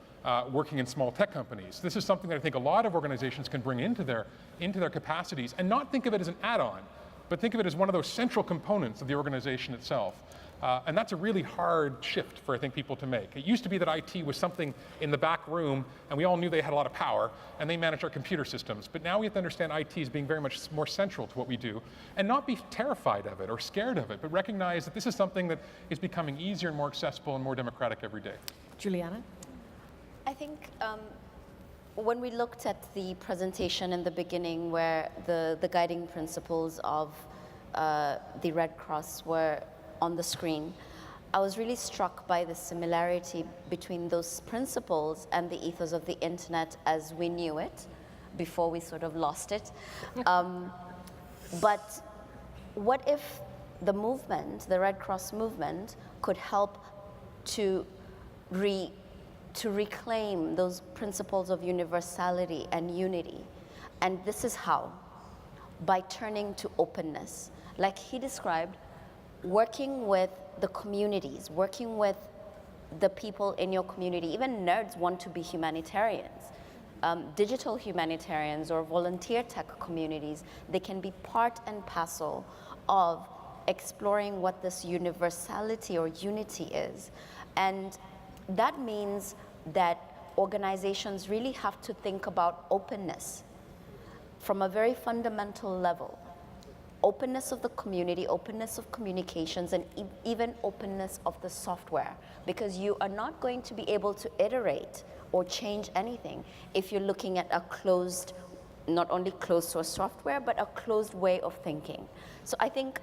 working in small tech companies. This is something that I think a lot of organizations can bring into their capacities and not think of it as an add-on, but think of it as one of those central components of the organization itself. And that's a really hard shift for, I think, people to make. It used to be that IT was something in the back room, and we all knew they had a lot of power, and they managed our computer systems. But now we have to understand IT as being very much more central to what we do, and not be terrified of it or scared of it, but recognize that this is something that is becoming easier and more accessible and more democratic every day. Juliana? I think when we looked at the presentation in the beginning, where the guiding principles of the Red Cross were on the screen, I was really struck by the similarity between those principles and the ethos of the internet as we knew it, before we sort of lost it. But what if the movement, the Red Cross movement, could help to reclaim those principles of universality and unity? And this is how: by turning to openness. Like he described, working with the communities, working with the people in your community. Even nerds want to be humanitarians. Digital humanitarians or volunteer tech communities, they can be part and parcel of exploring what this universality or unity is. And that means that organizations really have to think about openness from a very fundamental level. Openness of the community, openness of communications, and even openness of the software, because you are not going to be able to iterate or change anything if you're looking at a closed, not only closed source software, but a closed way of thinking. So I think,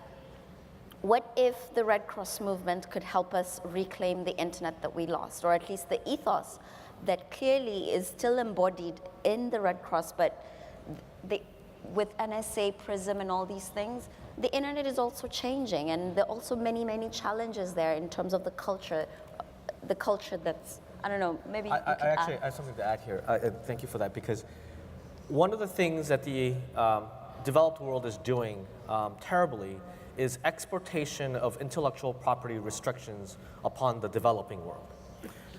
what if the Red Cross movement could help us reclaim the internet that we lost, or at least the ethos that clearly is still embodied in the Red Cross, but with NSA, PRISM, and all these things, the internet is also changing, and there are also many, many challenges there in terms of the culture that's I don't know, maybe you I could actually add. I have something to add here. Thank you for that, because one of the things that the developed world is doing terribly is exportation of intellectual property restrictions upon the developing world.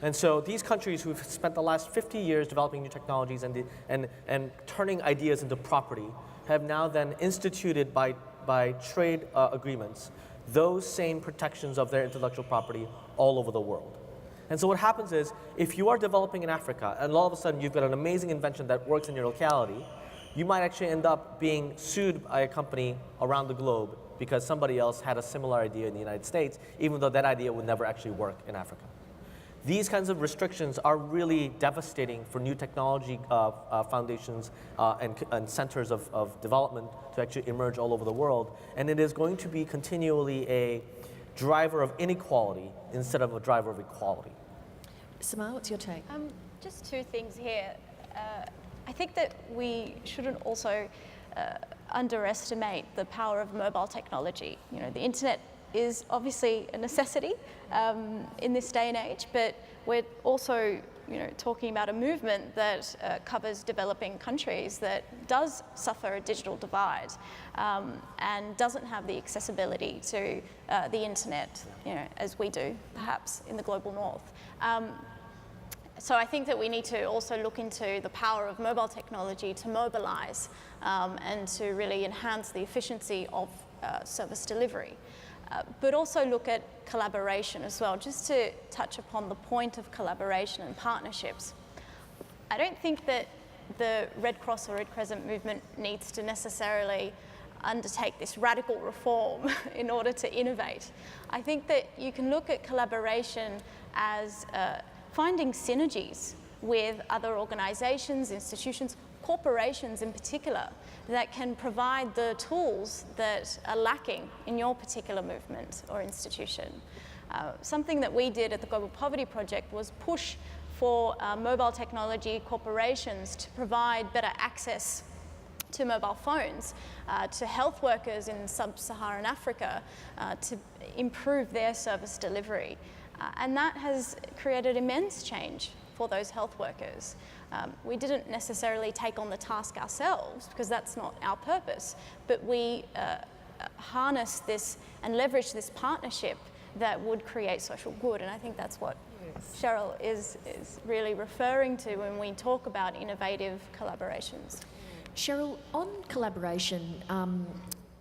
And so these countries who've spent the last 50 years developing new technologies and turning ideas into property have now then instituted by trade agreements those same protections of their intellectual property all over the world. And so what happens is, if you are developing in Africa and all of a sudden you've got an amazing invention that works in your locality, you might actually end up being sued by a company around the globe because somebody else had a similar idea in the United States, even though that idea would never actually work in Africa. These kinds of restrictions are really devastating for new technology foundations and centers of development to actually emerge all over the world. And it is going to be continually a driver of inequality instead of a driver of equality. Samar, what's your take? Just two things here. I think that we shouldn't also underestimate the power of mobile technology. You know, the internet is obviously a necessity in this day and age, but we're also, you know, talking about a movement that covers developing countries that does suffer a digital divide and doesn't have the accessibility to the internet, you know, as we do, perhaps, in the global north. So I think that we need to also look into the power of mobile technology to mobilize and to really enhance the efficiency of service delivery. But also look at collaboration as well, just to touch upon the point of collaboration and partnerships. I don't think that the Red Cross or Red Crescent movement needs to necessarily undertake this radical reform in order to innovate. I think that you can look at collaboration as finding synergies with other organizations, institutions, corporations in particular, that can provide the tools that are lacking in your particular movement or institution. Something that we did at the Global Poverty Project was push for mobile technology corporations to provide better access to mobile phones, to health workers in sub-Saharan Africa, to improve their service delivery. And that has created immense change for those health workers. We didn't necessarily take on the task ourselves, because that's not our purpose, but we harness this and leverage this partnership that would create social good. And I think that's what Cheryl is really referring to when we talk about innovative collaborations. Cheryl, on collaboration,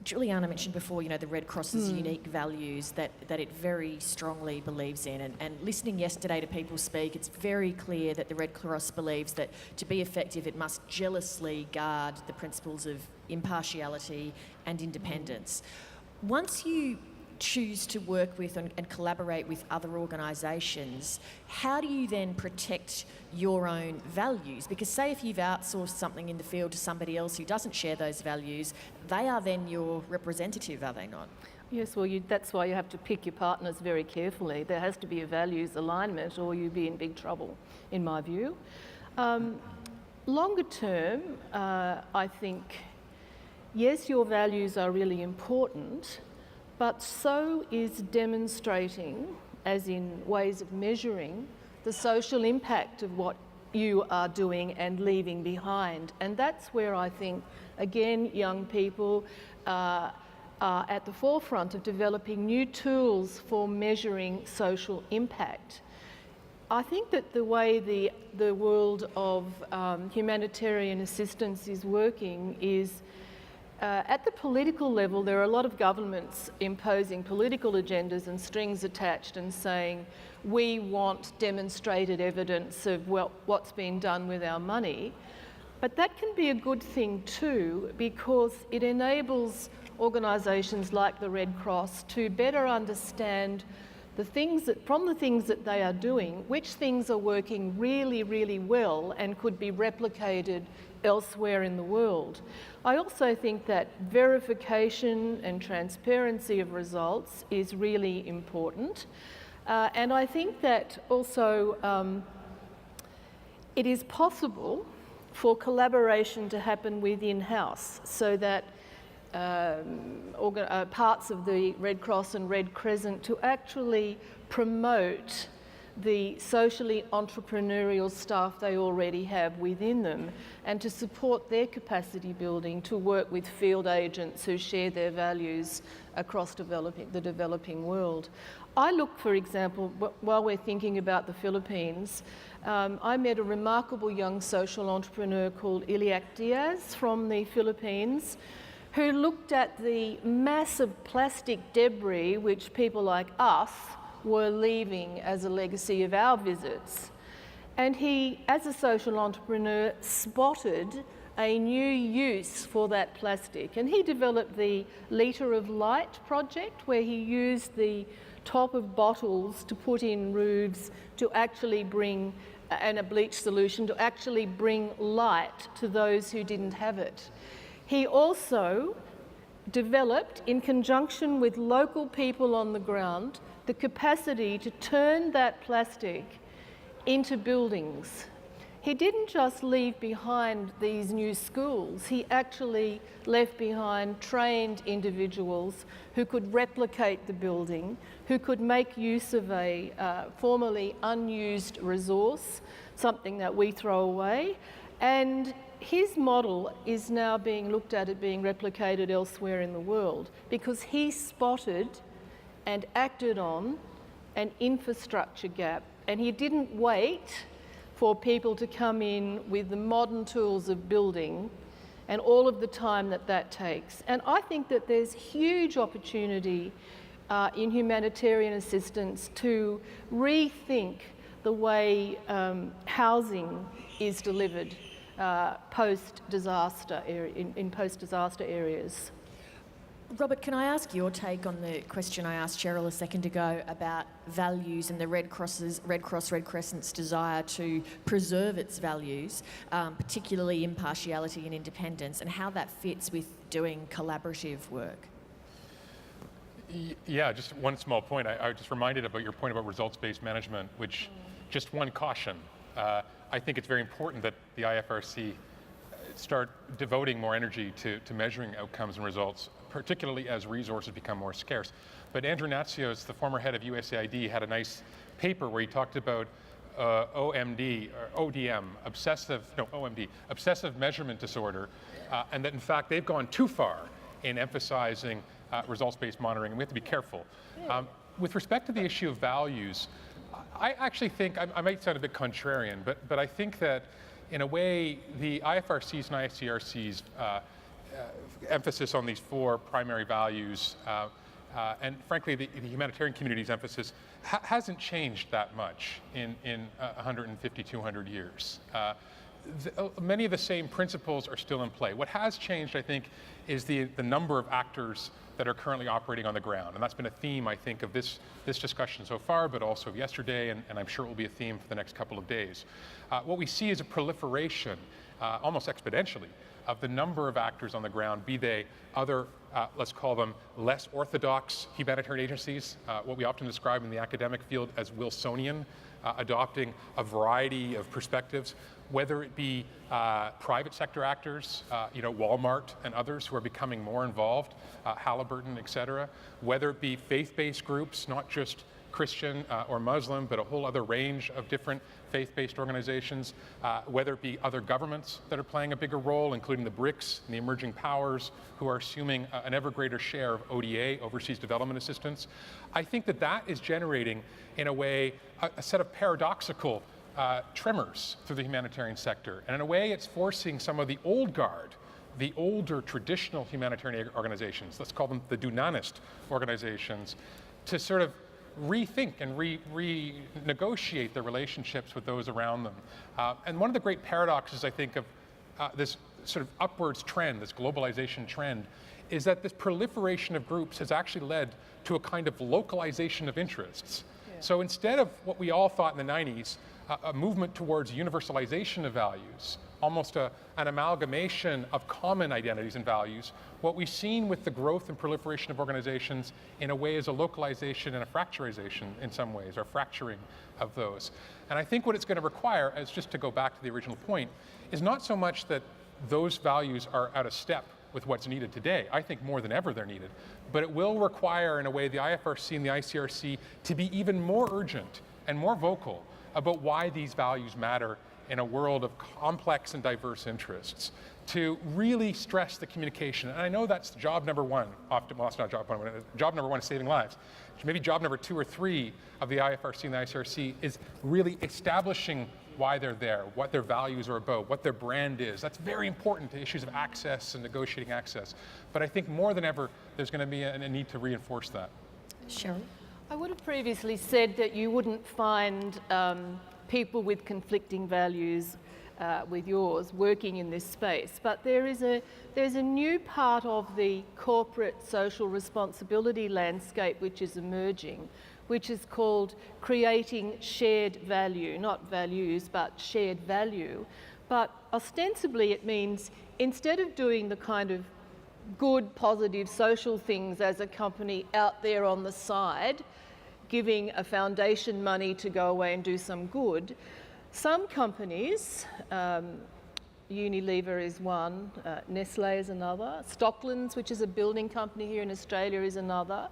Juliana mentioned before, you know, the Red Cross's unique values that it very strongly believes in. And listening yesterday to people speak, it's very clear that the Red Cross believes that to be effective, it must jealously guard the principles of impartiality and independence. Once you choose to work with and collaborate with other organisations, how do you then protect your own values? Because say if you've outsourced something in the field to somebody else who doesn't share those values, they are then your representative, are they not? Yes, well, that's why you have to pick your partners very carefully. There has to be a values alignment or you'll be in big trouble, in my view. Longer term, I think, yes, your values are really important, but so is demonstrating, as in ways of measuring, the social impact of what you are doing and leaving behind. And that's where I think, again, young people are at the forefront of developing new tools for measuring social impact. I think that the way the world of humanitarian assistance is working is at the political level, there are a lot of governments imposing political agendas and strings attached and saying, we want demonstrated evidence of what's been done with our money. But that can be a good thing too, because it enables organisations like the Red Cross to better understand from the things that they are doing, which things are working really, really well and could be replicated elsewhere in the world. I also think that verification and transparency of results is really important. And I think that also it is possible for collaboration to happen within house, so that parts of the Red Cross and Red Crescent to actually promote the socially entrepreneurial staff they already have within them, and to support their capacity building to work with field agents who share their values across the developing world. I look, for example, while we're thinking about the Philippines, I met a remarkable young social entrepreneur called Iliac Diaz from the Philippines, who looked at the massive plastic debris which people like us were leaving as a legacy of our visits. And he, as a social entrepreneur, spotted a new use for that plastic. And he developed the Liter of Light project, where he used the top of bottles to put in roofs to actually bring, and a bleach solution, to actually bring light to those who didn't have it. He also developed, in conjunction with local people on the ground, the capacity to turn that plastic into buildings. He didn't just leave behind these new schools, he actually left behind trained individuals who could replicate the building, who could make use of a formerly unused resource, something that we throw away, and his model is now being looked at being replicated elsewhere in the world, because he spotted and acted on an infrastructure gap, and he didn't wait for people to come in with the modern tools of building and all of the time that that takes. And I think that there's huge opportunity in humanitarian assistance to rethink the way housing is delivered post-disaster in post-disaster areas. Robert, can I ask your take on the question I asked Cheryl a second ago about values and the Red Cross, Red Crescent's desire to preserve its values, particularly impartiality and independence, and how that fits with doing collaborative work? Yeah, just one small point. I was just reminded about your point about results-based management, which, just one caution. I think it's very important that the IFRC start devoting more energy to measuring outcomes and results, particularly as resources become more scarce. But Andrew Natsios, the former head of USAID, had a nice paper where he talked about OMD, or ODM, obsessive measurement disorder, and that in fact they've gone too far in emphasizing results-based monitoring, and we have to be careful. With respect to the issue of values, I actually think, I might sound a bit contrarian, but I think that in a way, the IFRC's and ICRC's emphasis on these four primary values, and frankly, the humanitarian community's emphasis hasn't changed that much in 150, 200 years. Many of the same principles are still in play. What has changed, I think, is the number of actors that are currently operating on the ground. And that's been a theme, I think, of this discussion so far, but also of yesterday, and I'm sure it will be a theme for the next couple of days. What we see is a proliferation, almost exponentially, of the number of actors on the ground, be they other, let's call them less orthodox humanitarian agencies, what we often describe in the academic field as Wilsonian, adopting a variety of perspectives, whether it be private sector actors, Walmart and others who are becoming more involved, Halliburton, et cetera, whether it be faith-based groups, not just Christian or Muslim, but a whole other range of different faith-based organizations, whether it be other governments that are playing a bigger role, including the BRICS and the emerging powers who are assuming an ever greater share of ODA, overseas development assistance. I think that is generating, in a way, a set of paradoxical tremors through the humanitarian sector. And in a way, it's forcing some of the old guard, the older traditional humanitarian organizations, let's call them the Dunanist organizations, to sort of rethink and renegotiate their relationships with those around them. And one of the great paradoxes, I think, of this sort of upwards trend, this globalization trend, is that this proliferation of groups has actually led to a kind of localization of interests. Yeah. So instead of what we all thought in the 90s, a movement towards universalization of values, almost an amalgamation of common identities and values, what we've seen with the growth and proliferation of organizations in a way is a localization and a fracturization in some ways, or fracturing of those. And I think what it's going to require, as just to go back to the original point, is not so much that those values are out of step with what's needed today. I think more than ever they're needed. But it will require, in a way, the IFRC and the ICRC to be even more urgent and more vocal about why these values matter in a world of complex and diverse interests, to really stress the communication. And I know that's job number one, often, well, it's not job number one. Job number one is saving lives. Maybe job number 2 or 3 of the IFRC and the ICRC is really establishing why they're there, what their values are about, what their brand is. That's very important to issues of access and negotiating access. But I think more than ever, there's going to be a need to reinforce that. Cheryl? I would have previously said that you wouldn't find people with conflicting values with yours working in this space, but there's a new part of the corporate social responsibility landscape which is emerging, which is called creating shared value, not values, but shared value. But ostensibly it means instead of doing the kind of good, positive social things as a company out there on the side, giving a foundation money to go away and do some good, some companies, Unilever is one, Nestle is another, Stocklands, which is a building company here in Australia, is another.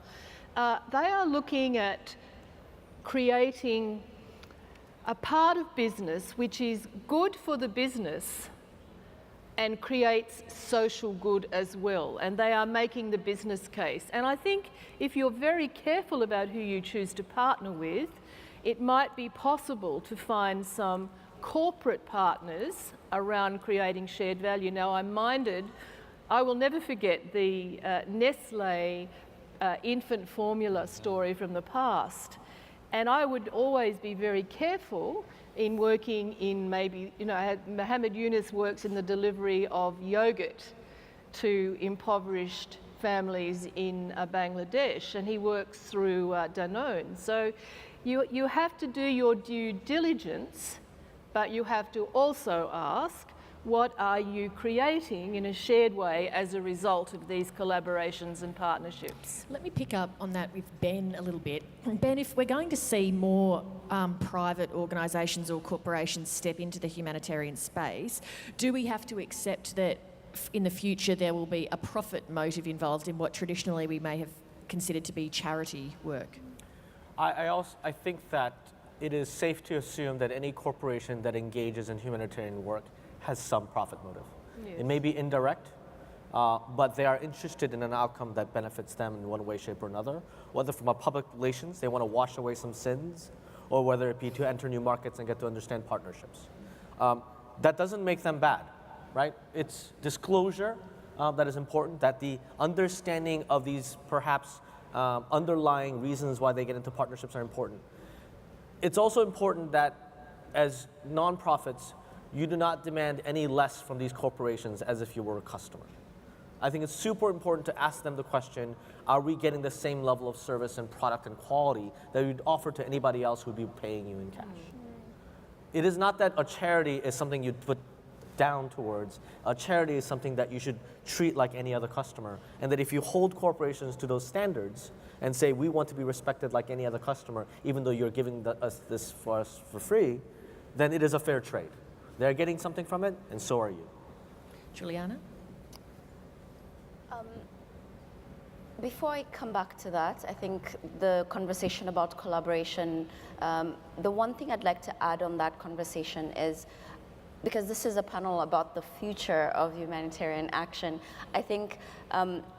They are looking at creating a part of business which is good for the business and creates social good as well, and they are making the business case. And I think if you're very careful about who you choose to partner with, it might be possible to find some corporate partners around creating shared value. Now, I will never forget the Nestle infant formula story from the past. And I would always be very careful in working in Mohammed Yunus works in the delivery of yogurt to impoverished families in Bangladesh, and he works through Danone. So you have to do your due diligence, but you have to also ask, what are you creating in a shared way as a result of these collaborations and partnerships? Let me pick up on that with Ben a little bit. Ben, if we're going to see more private organisations or corporations step into the humanitarian space, do we have to accept that in the future there will be a profit motive involved in what traditionally we may have considered to be charity work? I think that it is safe to assume that any corporation that engages in humanitarian work has some profit motive. Yes. It may be indirect, but they are interested in an outcome that benefits them in one way, shape, or another, whether from a public relations, they want to wash away some sins, or whether it be to enter new markets and get to understand partnerships. That doesn't make them bad, right? It's disclosure that is important, that the understanding of these perhaps underlying reasons why they get into partnerships are important. It's also important that as nonprofits, you do not demand any less from these corporations as if you were a customer. I think it's super important to ask them the question, are we getting the same level of service and product and quality that you'd offer to anybody else who would be paying you in cash? It is not that a charity is something you put down towards. A charity is something that you should treat like any other customer, and that if you hold corporations to those standards and say, we want to be respected like any other customer, even though you're giving us this for free, then it is a fair trade. They're getting something from it, and so are you. Juliana? Before I come back to that, I think the conversation about collaboration, the one thing I'd like to add on that conversation is, because this is a panel about the future of humanitarian action, I think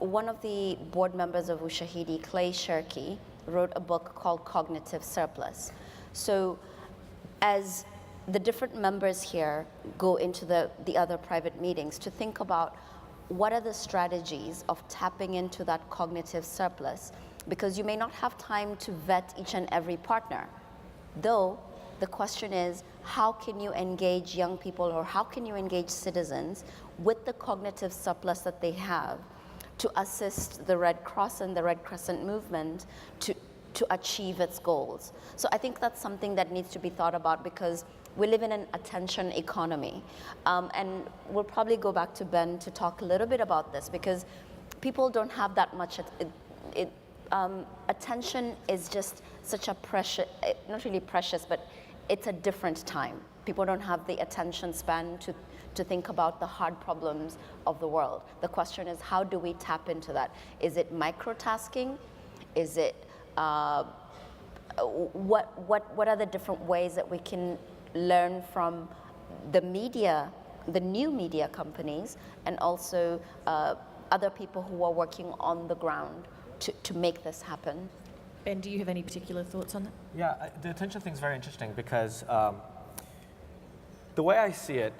one of the board members of Ushahidi, Clay Shirky, wrote a book called Cognitive Surplus. So as the different members here go into the other private meetings to think about what are the strategies of tapping into that cognitive surplus, because you may not have time to vet each and every partner. Though the question is, how can you engage young people, or how can you engage citizens with the cognitive surplus that they have to assist the Red Cross and the Red Crescent movement to achieve its goals? So I think that's something that needs to be thought about, because we live in an attention economy. And we'll probably go back to Ben to talk a little bit about this, because people don't have that much. Attention is just such a precious, not really precious, but it's a different time. People don't have the attention span to think about the hard problems of the world. The question is, how do we tap into that? Is it microtasking? Is it what are the different ways that we can learn from the media, the new media companies, and also other people who are working on the ground to make this happen? Ben, do you have any particular thoughts on that? Yeah, the attention thing is very interesting because the way I see it,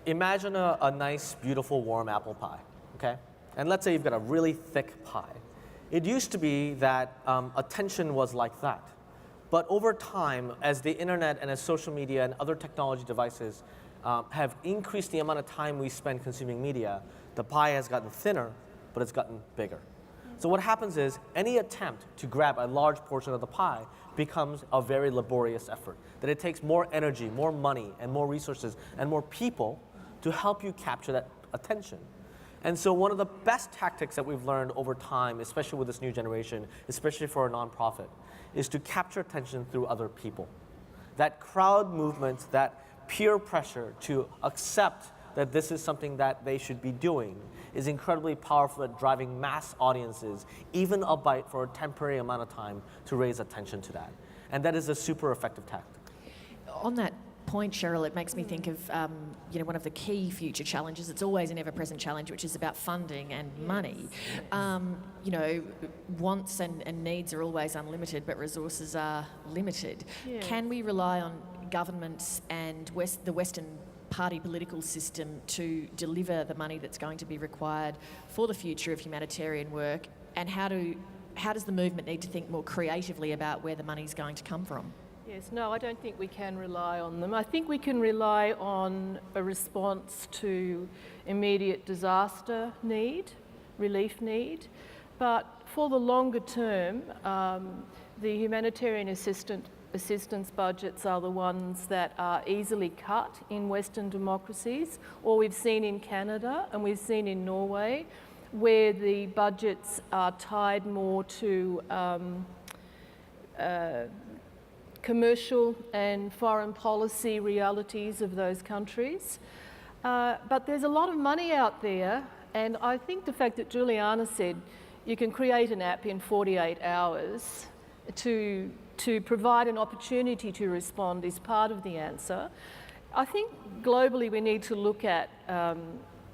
imagine a nice, beautiful, warm apple pie, okay? And let's say you've got a really thick pie. It used to be that attention was like that. But over time, as the internet and as social media and other technology devices have increased the amount of time we spend consuming media, the pie has gotten thinner, but it's gotten bigger. So what happens is any attempt to grab a large portion of the pie becomes a very laborious effort. That it takes more energy, more money, and more resources, and more people to help you capture that attention. And so one of the best tactics that we've learned over time, especially with this new generation, especially for a nonprofit, is to capture attention through other people. That crowd movement, that peer pressure to accept that this is something that they should be doing is incredibly powerful at driving mass audiences, even albeit for a temporary amount of time, to raise attention to that. And that is a super effective tactic. On that point, Cheryl, it makes me think of one of the key future challenges. It's always an ever-present challenge, which is about funding and money. Wants and needs are always unlimited, but resources are limited. Yeah. Can we rely on governments and the Western party political system to deliver the money that's going to be required for the future of humanitarian work? And how does the movement need to think more creatively about where the money's going to come from? Yes, no, I don't think we can rely on them. I think we can rely on a response to immediate disaster need, relief need, but for the longer term, the humanitarian assistance budgets are the ones that are easily cut in Western democracies, or we've seen in Canada and we've seen in Norway, where the budgets are tied more to commercial and foreign policy realities of those countries. But there's a lot of money out there, and I think the fact that Juliana said you can create an app in 48 hours to provide an opportunity to respond is part of the answer. I think globally we need to look at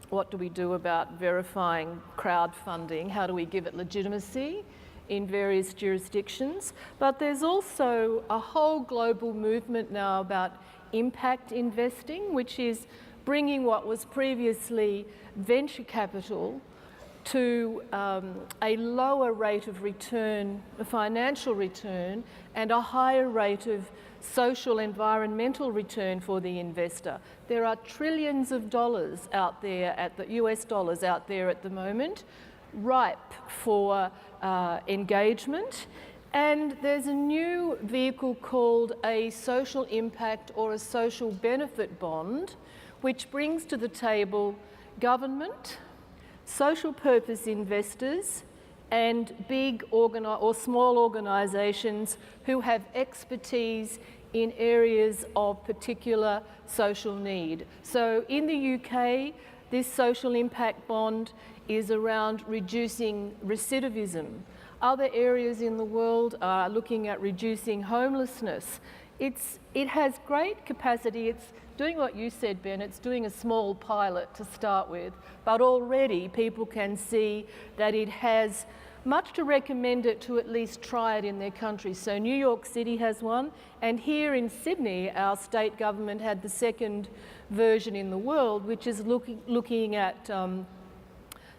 what do we do about verifying crowdfunding, how do we give it legitimacy in various jurisdictions, but there's also a whole global movement now about impact investing, which is bringing what was previously venture capital to a lower rate of return, a financial return, and a higher rate of social environmental return for the investor. There are trillions of dollars out there, US dollars out there at the moment, ripe for engagement. And there's a new vehicle called a social impact or a social benefit bond, which brings to the table government, social purpose investors, and big or small organisations who have expertise in areas of particular social need. So in the UK, this social impact bond is around reducing recidivism. Other areas in the world are looking at reducing homelessness. It has great capacity. It's doing what you said, Ben. It's doing a small pilot to start with, but already people can see that it has much to recommend it to at least try it in their country. So New York City has one, and here in Sydney, our state government had the second version in the world, which is looking at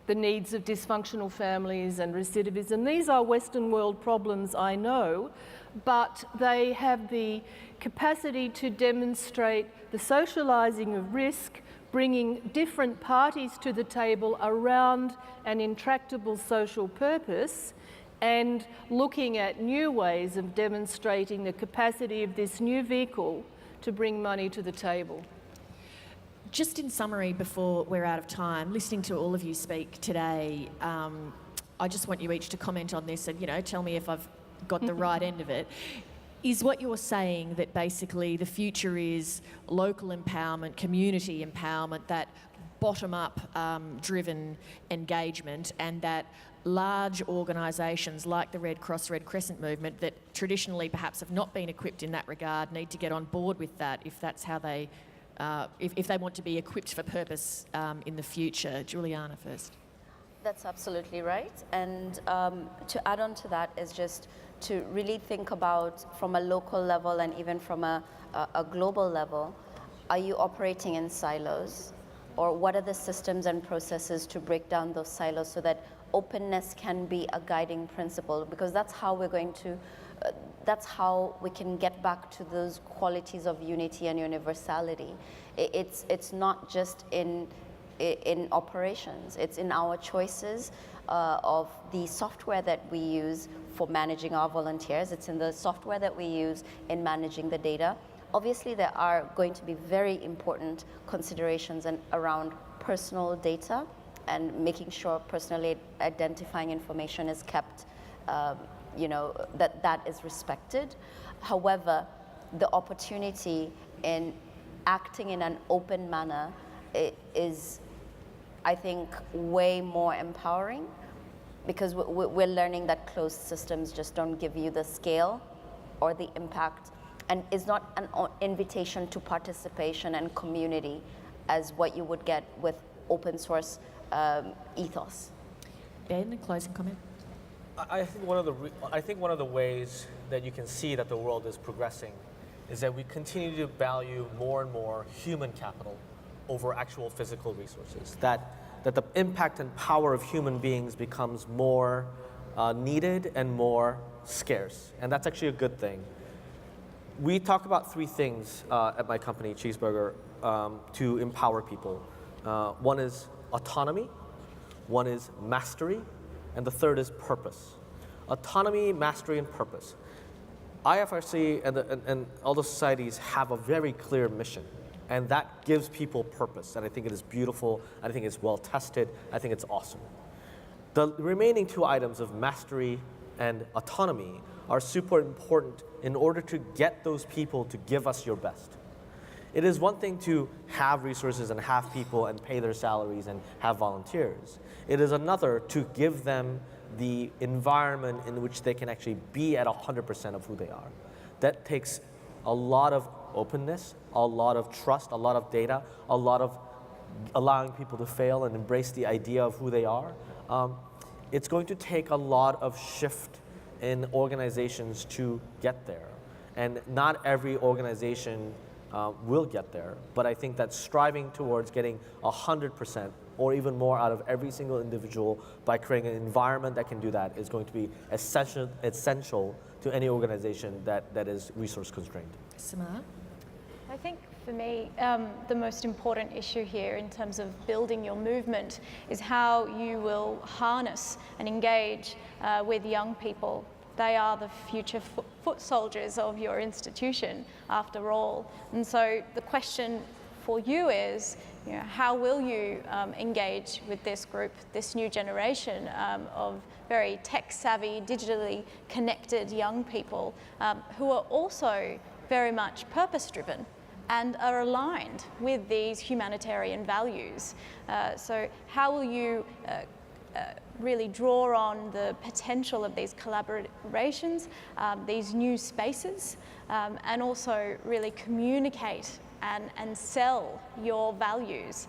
the needs of dysfunctional families and recidivism. These are Western world problems, I know, but they have the capacity to demonstrate the socialising of risk, bringing different parties to the table around an intractable social purpose, and looking at new ways of demonstrating the capacity of this new vehicle to bring money to the table. Just in summary, before we're out of time, listening to all of you speak today, I just want you each to comment on this and, tell me if I've got the right end of it. Is what you're saying that basically the future is local empowerment, community empowerment, that bottom-up driven engagement, and that large organisations like the Red Cross Red Crescent movement that traditionally perhaps have not been equipped in that regard need to get on board with that if that's how they, if they want to be equipped for purpose in the future. Juliana first. That's absolutely right. And to add on to that is just to really think about from a local level and even from a global level, are you operating in silos? Or what are the systems and processes to break down those silos so that openness can be a guiding principle? Because that's how we're going to, that's how we can get back to those qualities of unity and universality. It's not just in operations, it's in our choices of the software that we use for managing our volunteers, it's in the software that we use in managing the data. Obviously, there are going to be very important considerations around personal data and making sure personally identifying information is kept, that is respected. However, the opportunity in acting in an open manner is, I think, way more empowering, because we're learning that closed systems just don't give you the scale or the impact, and is not an invitation to participation and community as what you would get with open source ethos. Ben, a closing comment? I think one of the ways that you can see that the world is progressing is that we continue to value more and more human capital over actual physical resources. That the impact and power of human beings becomes more needed and more scarce, and that's actually a good thing. We talk about three things at my company, Cheeseburger, to empower people. One is autonomy, one is mastery, and the third is purpose. Autonomy, mastery, and purpose. IFRC and all the societies have a very clear mission, and that gives people purpose, and I think it is beautiful, I think it's well tested, I think it's awesome. The remaining two items of mastery and autonomy are super important in order to get those people to give us your best. It is one thing to have resources and have people and pay their salaries and have volunteers. It is another to give them the environment in which they can actually be at 100% of who they are. That takes a lot of openness, a lot of trust, a lot of data, a lot of allowing people to fail and embrace the idea of who they are. It's going to take a lot of shift in organizations to get there. And not every organization will get there, but I think that striving towards getting 100% or even more out of every single individual by creating an environment that can do that is going to be essential to any organization that is resource constrained. Samar? I think for me, the most important issue here in terms of building your movement is how you will harness and engage with young people. They are the future foot soldiers of your institution, after all. And so the question for you is, how will you engage with this group, this new generation of very tech-savvy, digitally connected young people who are also very much purpose-driven and are aligned with these humanitarian values. So how will you really draw on the potential of these collaborations, these new spaces, and also really communicate and sell your values,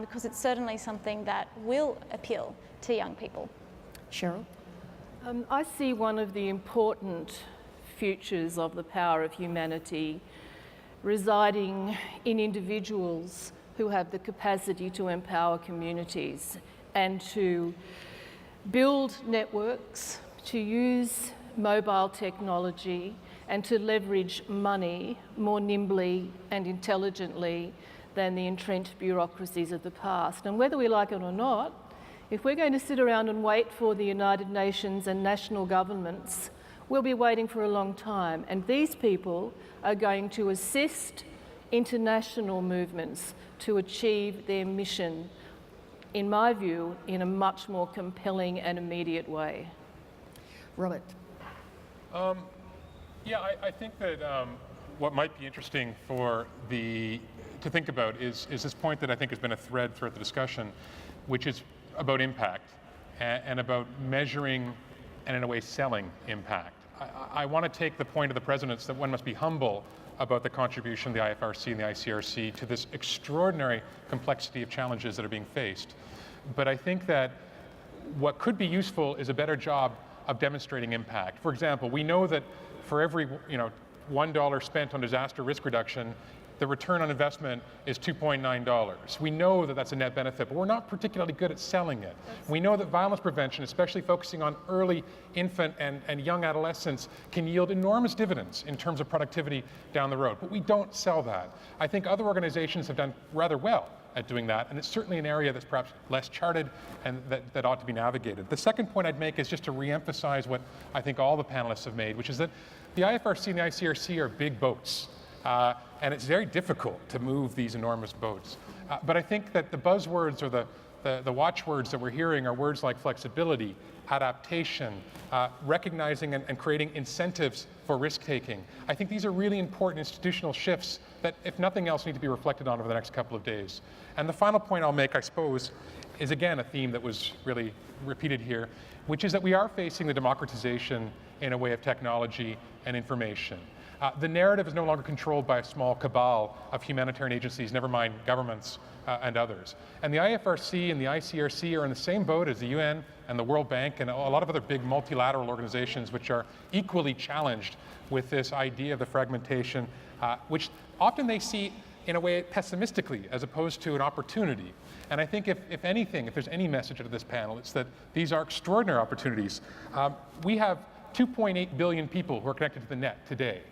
because it's certainly something that will appeal to young people. Cheryl? I see one of the important futures of the power of humanity residing in individuals who have the capacity to empower communities and to build networks, to use mobile technology, and to leverage money more nimbly and intelligently than the entrenched bureaucracies of the past. And whether we like it or not, if we're going to sit around and wait for the United Nations and national governments, we'll be waiting for a long time. And these people are going to assist international movements to achieve their mission, in my view, in a much more compelling and immediate way. Robert? Yeah, I think that what might be interesting for the to think about is this point that I think has been a thread throughout the discussion, which is about impact and about measuring and in a way selling impact. I want to take the point of the presidents that one must be humble about the contribution of the IFRC and the ICRC to this extraordinary complexity of challenges that are being faced. But I think that what could be useful is a better job of demonstrating impact. For example, we know that for every $1 spent on disaster risk reduction, the return on investment is $2.9. We know that that's a net benefit, but we're not particularly good at selling it. We know that violence prevention, especially focusing on early infant and young adolescents, can yield enormous dividends in terms of productivity down the road, but we don't sell that. I think other organizations have done rather well at doing that, and it's certainly an area that's perhaps less charted and that ought to be navigated. The second point I'd make is just to re-emphasize what I think all the panelists have made, which is that the IFRC and the ICRC are big boats. And it's very difficult to move these enormous boats. But I think that the buzzwords or the watchwords that we're hearing are words like flexibility, adaptation, recognizing and creating incentives for risk-taking. I think these are really important institutional shifts that, if nothing else, need to be reflected on over the next couple of days. And the final point I'll make, I suppose, is again a theme that was really repeated here, which is that we are facing the democratization in a way of technology and information. The narrative is no longer controlled by a small cabal of humanitarian agencies, never mind governments and others. And the IFRC and the ICRC are in the same boat as the UN and the World Bank and a lot of other big multilateral organizations which are equally challenged with this idea of the fragmentation, which often they see in a way pessimistically as opposed to an opportunity. And I think if anything, if there's any message out of this panel, it's that these are extraordinary opportunities. We have 2.8 billion people who are connected to the net today.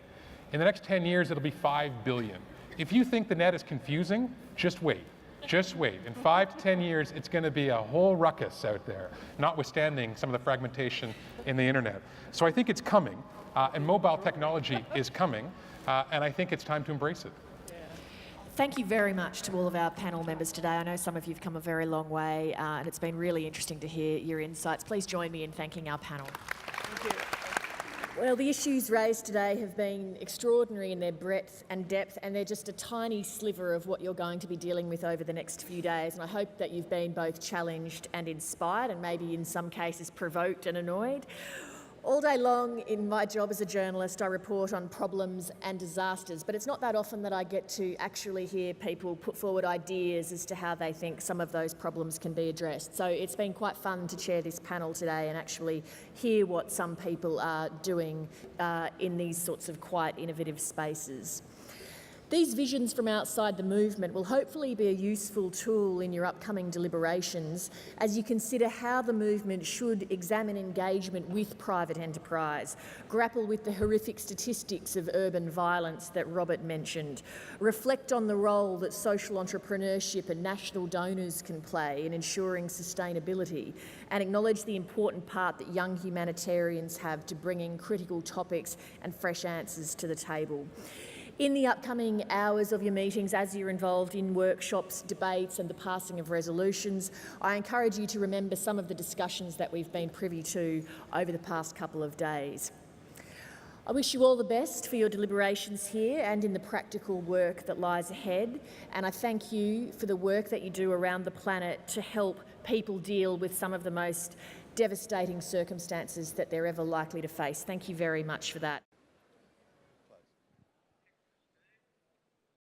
In the next 10 years, it'll be 5 billion. If you think the net is confusing, just wait. Just wait. In 5 to 10 years, it's going to be a whole ruckus out there, notwithstanding some of the fragmentation in the internet. So I think it's coming, and mobile technology is coming, and I think it's time to embrace it. Thank you very much to all of our panel members today. I know some of you have come a very long way, and it's been really interesting to hear your insights. Please join me in thanking our panel. Thank you. Well, the issues raised today have been extraordinary in their breadth and depth, and they're just a tiny sliver of what you're going to be dealing with over the next few days. And I hope that you've been both challenged and inspired, and maybe in some cases provoked and annoyed. All day long in my job as a journalist, I report on problems and disasters, but it's not that often that I get to actually hear people put forward ideas as to how they think some of those problems can be addressed. So it's been quite fun to chair this panel today and actually hear what some people are doing in these sorts of quite innovative spaces. These visions from outside the movement will hopefully be a useful tool in your upcoming deliberations as you consider how the movement should examine engagement with private enterprise, grapple with the horrific statistics of urban violence that Robert mentioned, reflect on the role that social entrepreneurship and national donors can play in ensuring sustainability, and acknowledge the important part that young humanitarians have to bringing critical topics and fresh answers to the table. In the upcoming hours of your meetings, as you're involved in workshops, debates and the passing of resolutions, I encourage you to remember some of the discussions that we've been privy to over the past couple of days. I wish you all the best for your deliberations here and in the practical work that lies ahead, and I thank you for the work that you do around the planet to help people deal with some of the most devastating circumstances that they're ever likely to face. Thank you very much for that.